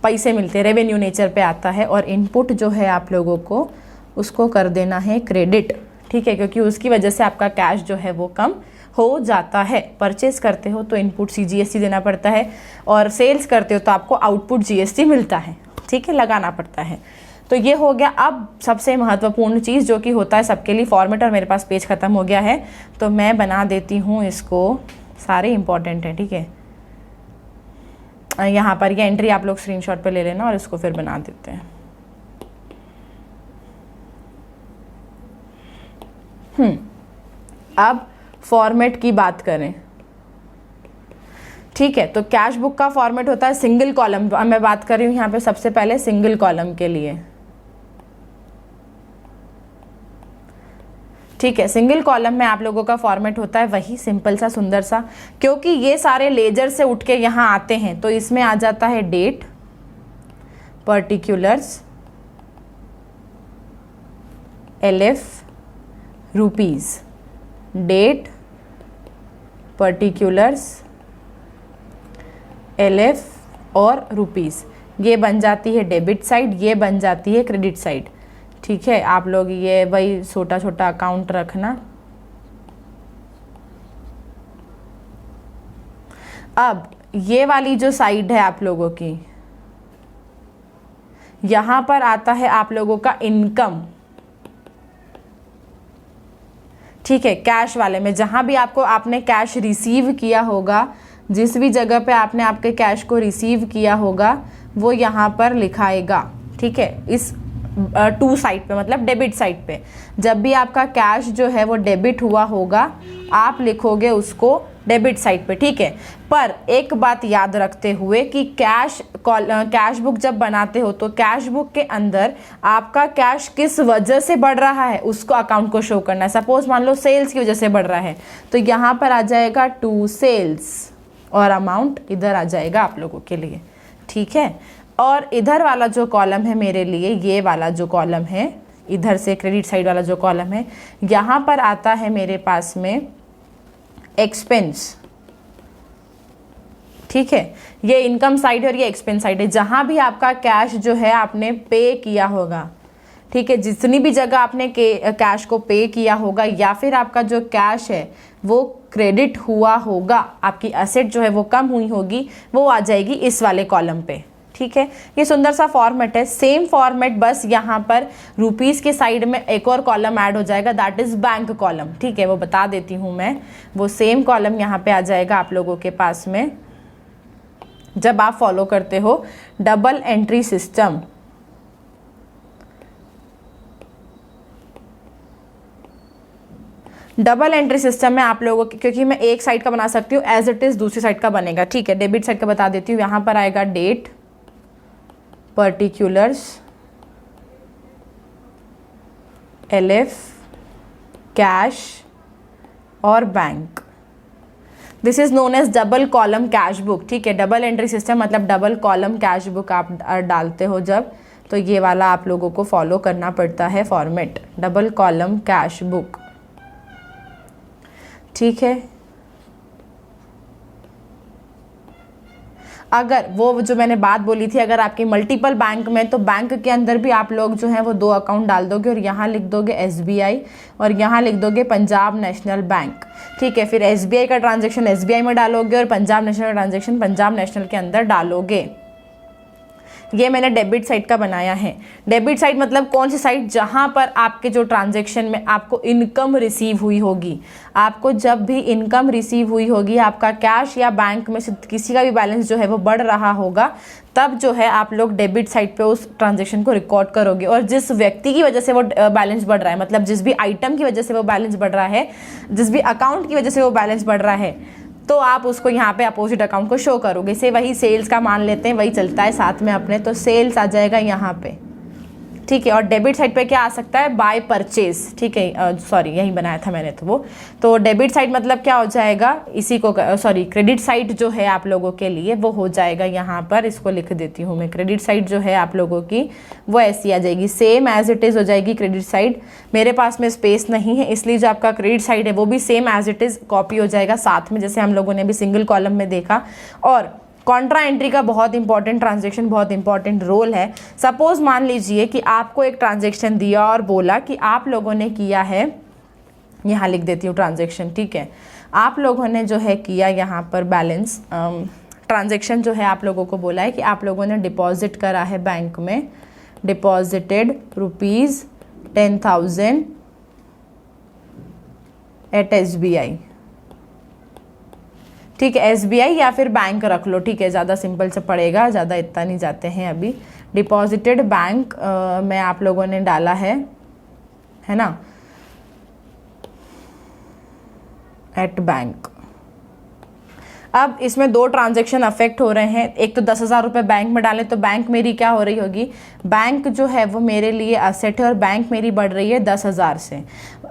A: पैसे मिलते हैं, रेवेन्यू नेचर पे आता है। और इनपुट जो है आप लोगों को उसको कर देना है क्रेडिट। ठीक है, क्योंकि उसकी वजह से आपका कैश जो है वो कम हो जाता है। परचेज करते हो तो इनपुट CGST देना पड़ता है, और सेल्स करते हो तो आपको आउटपुट GST मिलता है। ठीक है, लगाना पड़ता है। तो ये हो गया। अब सबसे महत्वपूर्ण चीज़ जो कि होता है सबके लिए, फॉर्मेट। और मेरे पास पेज ख़त्म हो गया है तो मैं बना देती हूँ इसको, सारे इंपॉर्टेंट है। ठीक है, यहाँ पर ये एंट्री आप लोग स्क्रीनशॉट पे ले लेना और इसको फिर बना देते हैं। अब फॉर्मेट की बात करें। ठीक है, तो कैश बुक का फॉर्मेट होता है सिंगल कॉलम। मैं बात कर रही हूँ यहाँ पे सबसे पहले सिंगल कॉलम के लिए। ठीक है, सिंगल कॉलम में आप लोगों का फॉर्मेट होता है वही सिंपल सा, सुंदर सा। क्योंकि ये सारे लेजर से उठ के यहाँ आते हैं तो इसमें आ जाता है date, particulars, LF, rupees. Date, particulars, LF और रुपीज़, ये बन जाती है डेबिट साइड, ये बन जाती है क्रेडिट साइड। ठीक है, आप लोग ये वही छोटा छोटा अकाउंट रखना। अब ये वाली जो साइड है आप लोगों की, यहां पर आता है आप लोगों का इनकम। ठीक है, कैश वाले में जहां भी आपने कैश रिसीव किया होगा, जिस भी जगह पे आपने आपके कैश को रिसीव किया होगा वो यहाँ पर लिखाएगा। ठीक है, इस टू साइड पे, मतलब डेबिट साइड पे जब भी आपका कैश जो है वो डेबिट हुआ होगा आप लिखोगे उसको डेबिट साइड पे। ठीक है, पर एक बात याद रखते हुए कि कैश बुक जब बनाते हो तो कैश बुक के अंदर आपका कैश किस वजह से बढ़ रहा है उसको अकाउंट को शो करना है। सपोज मान लो सेल्स की वजह से बढ़ रहा है तो यहाँ पर आ जाएगा टू सेल्स और अमाउंट इधर आ जाएगा आप लोगों के लिए। ठीक है, और इधर वाला जो कॉलम है मेरे लिए, ये वाला जो कॉलम है इधर से क्रेडिट साइड वाला जो कॉलम है, यहाँ पर आता है मेरे पास में एक्सपेंस। ठीक है, ये इनकम साइड है और ये एक्सपेंस साइड है। जहां भी आपका कैश जो है आपने पे किया होगा, ठीक है, जितनी भी जगह आपने कैश को पे किया होगा या फिर आपका जो कैश है वो क्रेडिट हुआ होगा, आपकी एसेट जो है वो कम हुई होगी, वो आ जाएगी इस वाले कॉलम पे। ठीक है, ये सुंदर सा फॉर्मेट है। सेम फॉर्मेट, बस यहाँ पर रुपीस के साइड में एक और कॉलम ऐड हो जाएगा, दैट इज बैंक कॉलम। ठीक है, वो बता देती हूँ मैं। वो सेम कॉलम यहाँ पे आ जाएगा आप लोगों के पास में जब आप फॉलो करते हो double entry system. Double entry system में आप लोगों की, क्योंकि मैं एक साइड का बना सकती हूँ एज इट इज दूसरी साइड का बनेगा। ठीक है, डेबिट साइड का बता देती हूँ। यहाँ पर आएगा डेट, पर्टिकुलर्स, LF, कैश और bank. This is known as double column cash book. ठीक है, डबल एंट्री सिस्टम मतलब डबल कॉलम कैश बुक आप डालते हो जब, तो ये वाला आप लोगों को फॉलो करना पड़ता है format, double column cash book. ठीक है, अगर वो जो मैंने बात बोली थी, अगर आपकी मल्टीपल बैंक में, तो बैंक के अंदर भी आप लोग जो हैं वो दो अकाउंट डाल दोगे और यहाँ लिख दोगे SBI और यहाँ लिख दोगे पंजाब नेशनल बैंक। ठीक है, फिर SBI का ट्रांजैक्शन SBI में डालोगे और पंजाब नेशनल का ट्रांजैक्शन पंजाब नेशनल के अंदर डालोगे। ये मैंने डेबिट साइड का बनाया है। डेबिट साइड मतलब कौन सी साइड, जहां पर आपके जो ट्रांजैक्शन में आपको इनकम रिसीव हुई होगी। आपको जब भी इनकम रिसीव हुई होगी, आपका कैश या बैंक में से किसी का भी बैलेंस जो है वो बढ़ रहा होगा, तब जो है आप लोग डेबिट साइड पे उस ट्रांजैक्शन को रिकॉर्ड करोगे। और जिस व्यक्ति की वजह से वो बैलेंस बढ़ रहा है, मतलब जिस भी आइटम की वजह से वो बैलेंस बढ़ रहा है, जिस भी अकाउंट की वजह से वो बैलेंस बढ़ रहा है, तो आप उसको यहाँ पे अपोजिट अकाउंट को शो करोगे। से वही सेल्स का मान लेते हैं, वही चलता है साथ में अपने, तो सेल्स आ जाएगा यहाँ पे, ठीक है। और डेबिट साइड पे क्या आ सकता है, बाय परचेज, ठीक है, सॉरी यही बनाया था मैंने तो वो। तो डेबिट साइड मतलब क्या हो जाएगा, इसी को सॉरी क्रेडिट साइड जो है आप लोगों के लिए वो हो जाएगा यहाँ पर, इसको लिख देती हूँ मैं। क्रेडिट साइड जो है आप लोगों की वो ऐसी आ जाएगी, सेम एज इट इज़ हो जाएगी क्रेडिट साइड। मेरे पास में स्पेस नहीं है, इसलिए जो आपका क्रेडिट साइड है वो भी same as it is copy हो जाएगा साथ में, जैसे हम लोगों ने भी सिंगल कॉलम में देखा। और कॉन्ट्रा एंट्री का बहुत इंपॉर्टेंट ट्रांजैक्शन, बहुत इंपॉर्टेंट रोल है। सपोज मान लीजिए कि आपको एक ट्रांजैक्शन दिया और बोला कि आप लोगों ने किया है, यहाँ लिख देती हूँ ट्रांजैक्शन, ठीक है। आप लोगों ने जो है किया यहाँ पर बैलेंस ट्रांजैक्शन जो है आप लोगों को बोला है कि आप लोगों ने डिपॉजिट करा है बैंक में, डिपॉजिटेड ₹10,000 एट SBI, ठीक है। SBI या फिर बैंक रख लो, ठीक है, ज़्यादा सिंपल से पड़ेगा, ज़्यादा इतना नहीं जाते हैं अभी। डिपॉजिटेड बैंक में आप लोगों ने डाला है ना, एट बैंक। अब इसमें दो ट्रांजैक्शन अफेक्ट हो रहे हैं। एक तो 10,000 रुपये बैंक में डालें तो बैंक मेरी क्या हो रही होगी, बैंक जो है वो मेरे लिए असेट है और बैंक मेरी बढ़ रही है 10,000 से।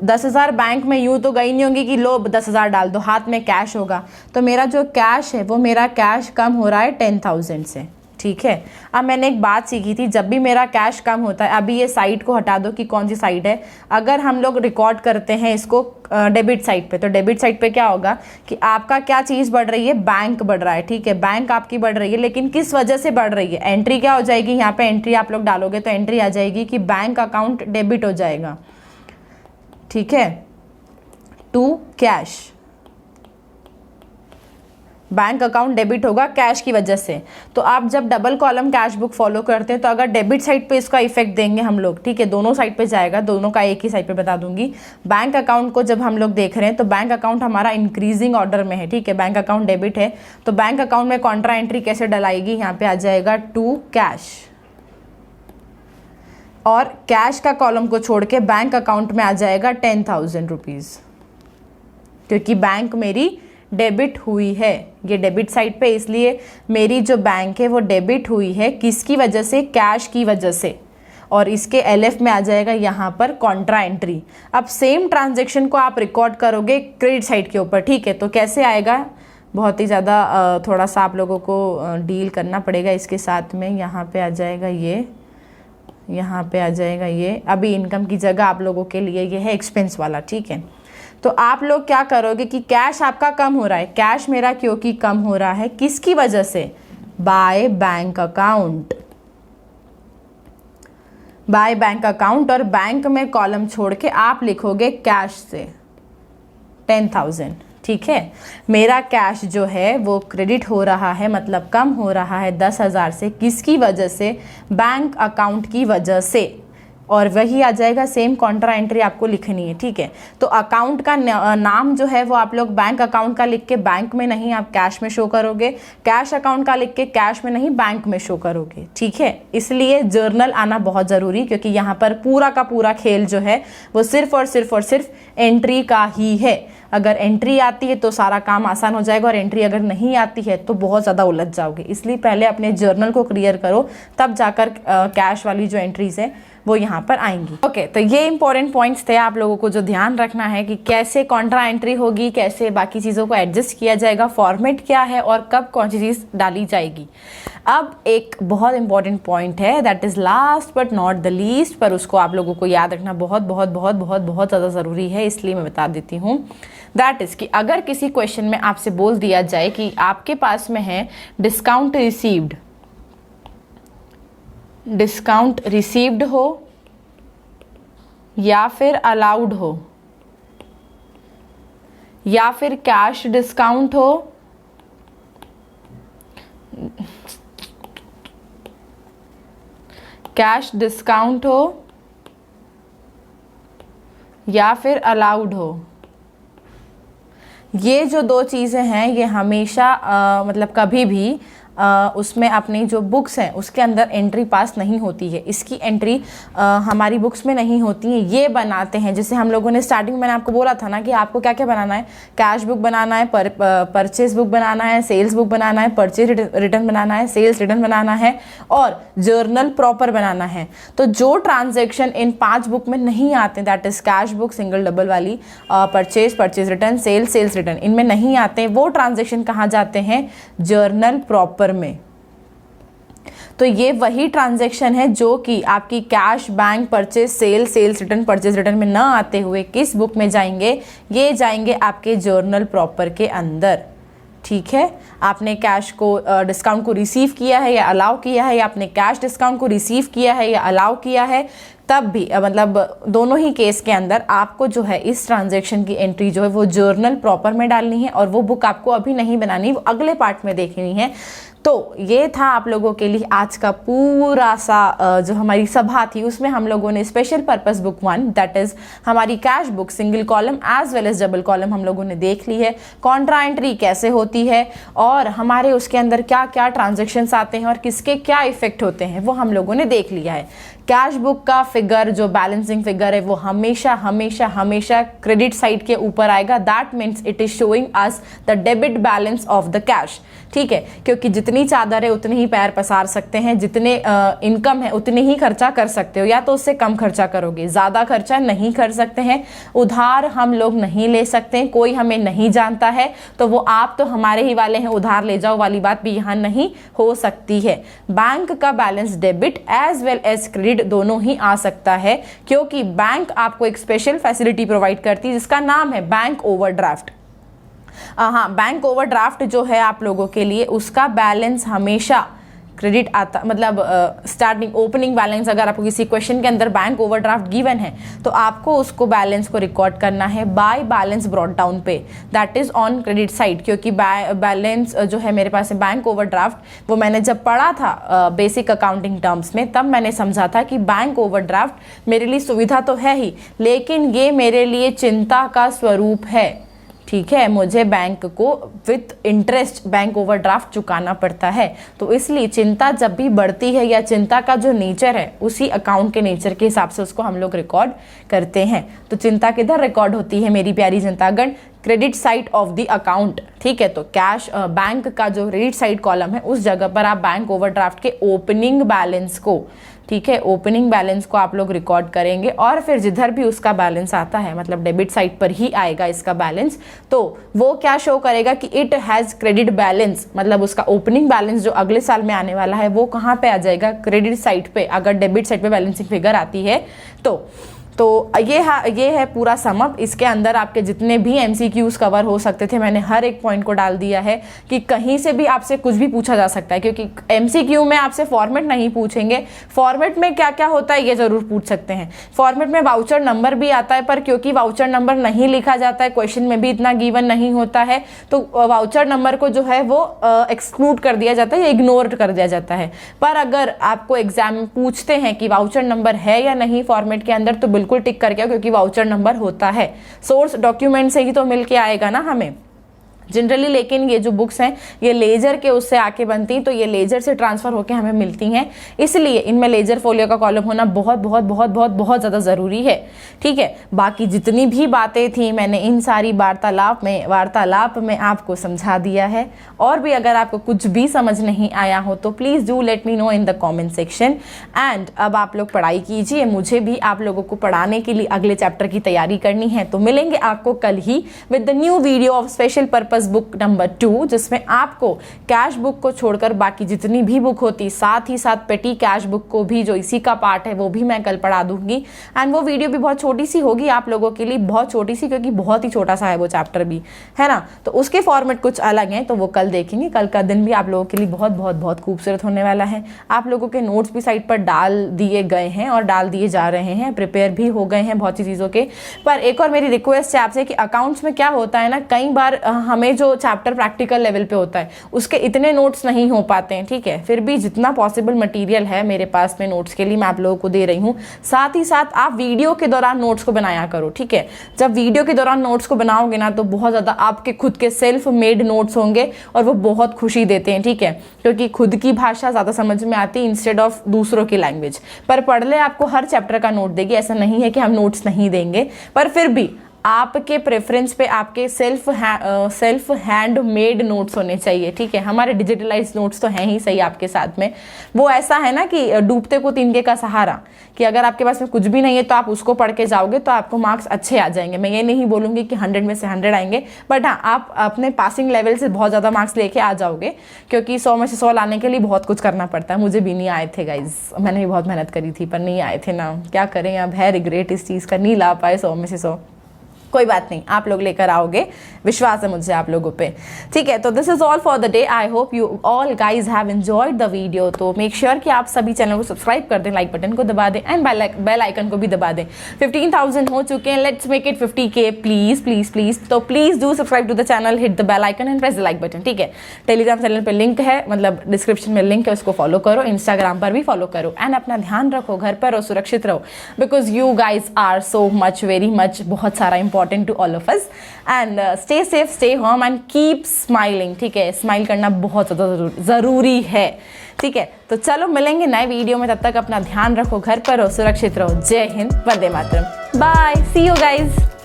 A: 10,000 बैंक में यूँ तो गई नहीं होगी कि लो 10,000 डाल दो, हाथ में कैश होगा, तो मेरा जो कैश है वो मेरा कैश कम हो रहा है 10,000 से, ठीक है। अब मैंने एक बात सीखी थी, जब भी मेरा कैश कम होता है, अभी ये साइड को हटा दो कि कौन सी साइड है, अगर हम लोग रिकॉर्ड करते हैं इसको डेबिट साइड पे, तो डेबिट साइड पे क्या होगा कि आपका क्या चीज़ बढ़ रही है, बैंक बढ़ रहा है, ठीक है, बैंक आपकी बढ़ रही है, लेकिन किस वजह से बढ़ रही है। एंट्री क्या हो जाएगी, यहाँ पे एंट्री आप लोग डालोगे तो एंट्री आ जाएगी कि बैंक अकाउंट डेबिट हो जाएगा, ठीक है, to cash. Bank account debit होगा कैश की वजह से। तो आप जब double column cash book follow करते हैं तो अगर डेबिट साइड पे इसका इफेक्ट देंगे हम लोग, ठीक है, दोनों साइड पे जाएगा, दोनों का एक ही साइड पे बता दूंगी। बैंक अकाउंट को जब हम लोग देख रहे हैं तो बैंक अकाउंट हमारा इंक्रीजिंग ऑर्डर में है, ठीक है, बैंक अकाउंट डेबिट है, तो बैंक अकाउंट में कॉन्ट्रा एंट्री कैसे डलाएगी, यहाँ पे आ जाएगा टू कैश, और कैश का कॉलम को छोड़ के बैंक अकाउंट में आ जाएगा 10,000 रुपीज़, क्योंकि बैंक मेरी डेबिट हुई है। ये डेबिट साइड पे इसलिए मेरी जो बैंक है वो डेबिट हुई है, किसकी वजह से, कैश की वजह से, और इसके LF में आ जाएगा यहाँ पर कॉन्ट्रा एंट्री। अब सेम ट्रांजैक्शन को आप रिकॉर्ड करोगे क्रेडिट साइड के ऊपर, ठीक है, तो कैसे आएगा, बहुत ही ज़्यादा थोड़ा सा आप लोगों को डील करना पड़ेगा इसके साथ में। यहाँ पे आ जाएगा ये, यहाँ पे आ जाएगा ये, अभी इनकम की जगह आप लोगों के लिए ये है एक्सपेंस वाला, ठीक है। तो आप लोग क्या करोगे कि कैश आपका कम हो रहा है, कैश मेरा क्योंकि कम हो रहा है, किसकी वजह से, by bank account, by bank account, और बैंक में कॉलम छोड़ के आप लिखोगे कैश से 10,000, ठीक है। मेरा कैश जो है वो क्रेडिट हो रहा है, मतलब कम हो रहा है 10,000 से, किसकी वजह से, बैंक अकाउंट की वजह से, और वही आ जाएगा सेम कॉन्ट्रा एंट्री आपको लिखनी है, ठीक है। तो अकाउंट का नाम जो है वो आप लोग बैंक अकाउंट का लिख के बैंक में नहीं, आप कैश में शो करोगे, कैश अकाउंट का लिख के कैश में नहीं, बैंक में शो करोगे, ठीक है। इसलिए जर्नल आना बहुत ज़रूरी, क्योंकि यहाँ पर पूरा का पूरा खेल जो है वो सिर्फ और सिर्फ एंट्री का ही है। अगर एंट्री आती है तो सारा काम आसान हो जाएगा, और एंट्री अगर नहीं आती है तो बहुत ज़्यादा उलझ जाओगे। इसलिए पहले अपने जर्नल को क्लियर करो, तब जाकर कैश वाली जो एंट्रीज है वो यहाँ पर आएंगी। ओके, तो ये इंपॉर्टेंट पॉइंट्स थे आप लोगों को जो ध्यान रखना है कि कैसे कॉन्ट्रा एंट्री होगी, कैसे बाकी चीज़ों को एडजस्ट किया जाएगा, फॉर्मेट क्या है और कब कौन सी चीज़ डाली जाएगी। अब एक बहुत इंपॉर्टेंट पॉइंट है, that is last but not the least, पर उसको आप लोगों को याद रखना बहुत बहुत बहुत बहुत बहुत ज़्यादा ज़रूरी है, इसलिए मैं बता देती हूँ। दैट इज़ कि अगर किसी क्वेश्चन में आपसे बोल दिया जाए कि आपके पास में है डिस्काउंट रिसीव्ड, डिस्काउंट रिसीव्ड हो या फिर अलाउड हो, या फिर कैश डिस्काउंट हो, कैश डिस्काउंट हो या फिर अलाउड हो, ये जो दो चीज़ें हैं ये हमेशा मतलब कभी भी उसमें अपनी जो बुक्स हैं उसके अंदर एंट्री पास नहीं होती है। इसकी एंट्री हमारी बुक्स में नहीं होती है, ये बनाते हैं। जैसे हम लोगों ने स्टार्टिंग में मैंने आपको बोला था ना कि आपको क्या क्या बनाना है, कैश बुक बनाना है, परचेज बुक बनाना है, सेल्स बुक बनाना है, परचेज रिटर्न बनाना है, सेल्स रिटर्न बनाना है और जर्नल प्रॉपर बनाना है। तो जो ट्रांजेक्शन इन 5 बुक में नहीं आते, that is cash book single double वाली, परचेज रिटर्न, सेल्स रिटर्न, इनमें नहीं आते, वो ट्रांजेक्शन कहाँ जाते हैं, जर्नल प्रॉपर में। तो ये वही ट्रांजैक्शन है जो कि आपकी cash, bank, purchase, sales return, purchase return में ना आते हुए किस बुक में जाएंगे, ये जाएंगे आपके जर्नल प्रॉपर के अंदर। ठीक है, आपने कैश को डिस्काउंट को रिसीव किया है या अलाउ किया है, या आपने कैश डिस्काउंट को रिसीव किया है या अलाउ किया है, तब भी मतलब दोनों ही केस के अंदर आपको जो है इस ट्रांजैक्शन की एंट्री जो है वो जर्नल प्रॉपर में डालनी है। और वो बुक आपको अभी नहीं बनानी, वो अगले पार्ट में देखनी है। तो ये था आप लोगों के लिए आज का पूरा सा जो हमारी सभा थी, उसमें हम लोगों ने special purpose book 1 that is हमारी cash book single column as well as double column हम लोगों ने देख ली है। कॉन्ट्रा एंट्री कैसे होती है और हमारे उसके अंदर क्या क्या ट्रांजेक्शन्स आते हैं और किसके क्या इफेक्ट होते हैं वो हम लोगों ने देख लिया है। कैश बुक का फिगर जो बैलेंसिंग फिगर है वो हमेशा हमेशा हमेशा क्रेडिट साइड के ऊपर आएगा। That means it is showing us the debit balance of the cash. ठीक है, क्योंकि जितनी चादर है उतने ही पैर पसार सकते हैं, जितने इनकम है उतने ही खर्चा कर सकते हो, या तो उससे कम खर्चा करोगे, ज़्यादा खर्चा नहीं कर सकते हैं। उधार हम लोग नहीं ले सकते, कोई हमें नहीं जानता है तो वो आप तो हमारे ही वाले हैं, उधार ले जाओ वाली बात भी यहाँ नहीं हो सकती है। बैंक का balance debit as well as credit दोनों ही आ सकता है, क्योंकि बैंक आपको एक स्पेशल फैसिलिटी प्रोवाइड करती है जिसका नाम है बैंक ओवरड्राफ्ट। हाँ, बैंक ओवरड्राफ्ट जो है आप लोगों के लिए उसका बैलेंस हमेशा क्रेडिट आता, मतलब स्टार्टिंग ओपनिंग बैलेंस अगर आपको किसी क्वेश्चन के अंदर बैंक ओवरड्राफ्ट गिवन है तो आपको उसको बैलेंस को रिकॉर्ड करना है बाय बैलेंस ब्रॉट डाउन पे, that is on credit side. क्योंकि बैलेंस जो है मेरे पास बैंक ओवरड्राफ्ट वो मैंने जब पढ़ा था बेसिक अकाउंटिंग टर्म्स में, तब मैंने समझा था कि बैंक ओवरड्राफ्ट मेरे लिए सुविधा तो है ही, लेकिन ये मेरे लिए चिंता का स्वरूप है। ठीक है, मुझे बैंक को विथ इंटरेस्ट बैंक ओवरड्राफ्ट चुकाना पड़ता है। तो इसलिए चिंता जब भी बढ़ती है या चिंता का जो नेचर है उसी अकाउंट के नेचर के हिसाब से उसको हम लोग रिकॉर्ड करते हैं। तो चिंता किधर रिकॉर्ड होती है मेरी प्यारी जनतागण, credit side of the account. ठीक है, तो कैश बैंक का जो क्रेडिट साइड कॉलम है उस जगह पर आप बैंक ओवरड्राफ्ट के ओपनिंग बैलेंस को, ठीक है, ओपनिंग बैलेंस को आप लोग रिकॉर्ड करेंगे। और फिर जिधर भी उसका बैलेंस आता है, मतलब डेबिट साइड पर ही आएगा इसका बैलेंस, तो वो क्या शो करेगा कि इट हैज़ क्रेडिट बैलेंस, मतलब उसका ओपनिंग बैलेंस जो अगले साल में आने वाला है वो कहाँ पे आ जाएगा, क्रेडिट साइड पे। अगर डेबिट साइड पे बैलेंसिंग फिगर आती है तो ये है पूरा समअप। इसके अंदर आपके जितने भी MCQs कवर हो सकते थे मैंने हर एक पॉइंट को डाल दिया है कि कहीं से भी आपसे कुछ भी पूछा जा सकता है, क्योंकि MCQ में आपसे फॉर्मेट नहीं पूछेंगे। फॉर्मेट में क्या क्या होता है ये जरूर पूछ सकते हैं। फॉर्मेट में वाउचर नंबर भी आता है, पर क्योंकि वाउचर नंबर नहीं लिखा जाता है, क्वेश्चन में भी इतना गिवन नहीं होता है, तो वाउचर नंबर को जो है वो एक्सक्लूड कर दिया जाता है या इग्नोर कर दिया जाता है। पर अगर आपको एग्जाम में पूछते हैं कि वाउचर नंबर है या नहीं फॉर्मेट के अंदर, तो बिल्कुल टिक करके, क्योंकि वाउचर नंबर होता है, सोर्स डॉक्यूमेंट से ही तो मिल के आएगा ना हमें जनरली। लेकिन ये जो बुक्स हैं ये लेजर के उससे आके बनती, तो ये लेजर से ट्रांसफर होके हमें मिलती हैं, इसलिए इनमें लेजर फोलियो का कॉलम होना बहुत बहुत बहुत बहुत बहुत ज़्यादा ज़रूरी है। ठीक है, बाकी जितनी भी बातें थी मैंने इन सारी वार्तालाप में आपको समझा दिया है। और भी अगर आपको कुछ भी समझ नहीं आया हो तो please do let me know in the comment section. And अब आप लोग पढ़ाई कीजिए, मुझे भी आप लोगों को पढ़ाने के लिए अगले चैप्टर की तैयारी करनी है। तो मिलेंगे आपको कल ही with the new video of special purpose book number 2, जिसमें आपको कैश बुक को छोड़कर बाकी जितनी भी बुक होती, साथ ही साथ पेटी कैश बुक को भी जो इसी का पार्ट है वो भी मैं कल पढ़ा दूंगी। एंड वो वीडियो भी बहुत छोटी सी होगी आप लोगों के लिए, बहुत छोटी सी, क्योंकि बहुत ही छोटा सा है वो चैप्टर भी, है ना। तो उसके फॉर्मेट कुछ अलग हैं, तो वो कल देखेंगे। कल का दिन भी आप लोगों के लिए बहुत बहुत बहुत खूबसूरत होने वाला है। आप लोगों के नोट्स भी साइट पर डाल दिए गए हैं और डाल दिए जा रहे हैं, प्रिपेयर भी हो गए हैं बहुत सी चीज़ों के। पर एक और मेरी रिक्वेस्ट है आपसे कि अकाउंट्स में क्या होता है ना, कई बार हमें में जो चैप्टर प्रैक्टिकल लेवल पे होता है उसके इतने नोट्स नहीं हो पाते हैं, ठीक है। फिर भी जितना पॉसिबल मटेरियल है मेरे पास में नोट्स के लिए मैं आप लोगों को दे रही हूँ। साथ ही साथ आप वीडियो के दौरान नोट्स को बनाया करो, ठीक है। जब वीडियो के दौरान नोट्स को बनाओगे ना तो बहुत ज़्यादा आपके खुद के सेल्फ मेड नोट्स होंगे और वो बहुत खुशी देते हैं, ठीक है, क्योंकि खुद की भाषा ज़्यादा समझ में आती है इंस्टेड ऑफ दूसरों की लैंग्वेज। पर पढ़ ले आपको हर चैप्टर का नोट देगी, ऐसा नहीं है कि हम नोट्स नहीं देंगे, पर फिर भी आपके प्रेफरेंस पे आपके सेल्फ हैंड मेड नोट्स होने चाहिए, ठीक है। हमारे डिजिटलाइज नोट्स तो हैं ही सही आपके साथ में। वो ऐसा है ना कि डूबते को तिनके का सहारा, कि अगर आपके पास में कुछ भी नहीं है तो आप उसको पढ़ के जाओगे तो आपको मार्क्स अच्छे आ जाएंगे। मैं ये नहीं बोलूँगी कि 100 में से 100 आएंगे, बट हाँ आप अपने पासिंग लेवल से बहुत ज़्यादा मार्क्स लेके आ जाओगे, क्योंकि 100 में से 100 लाने के लिए बहुत कुछ करना पड़ता है। मुझे भी नहीं आए थे गाइज, मैंने भी बहुत मेहनत करी थी पर नहीं आए थे ना, क्या करें, अब है रिग्रेट इस चीज़ का, नहीं ला पाए 100 में से 100। कोई बात नहीं, आप लोग लेकर आओगे, विश्वास है मुझे आप लोगों पे, ठीक है। तो this is all for the day. I hope you all guys have enjoyed the video. तो मेक श्योर कि आप सभी चैनल को सब्सक्राइब कर दें, लाइक बटन को दबा दें एंड बेल आइकन को भी दबा दें। 15,000 हो चुके हैं, let's make it 50K please please please. तो please do subscribe to the channel, hit the bell icon and press the like button, ठीक है। टेलीग्राम चैनल पर लिंक है, मतलब डिस्क्रिप्शन में लिंक है, उसको फॉलो करो। इंस्टाग्राम पर भी फॉलो करो एंड अपना ध्यान रखो, घर पर रहो, सुरक्षित रहो, because you guys are so much, very much, बहुत सारा important to all of us. And stay safe, stay home and keep smiling, ठीक है। स्माइल करना बहुत ज़्यादा ज़रूरी है, ठीक है। तो चलो मिलेंगे नए वीडियो में, तब तक अपना ध्यान रखो, घर पर रहो, सुरक्षित रहो। जय Hind, Vande Mataram, bye, C you guys.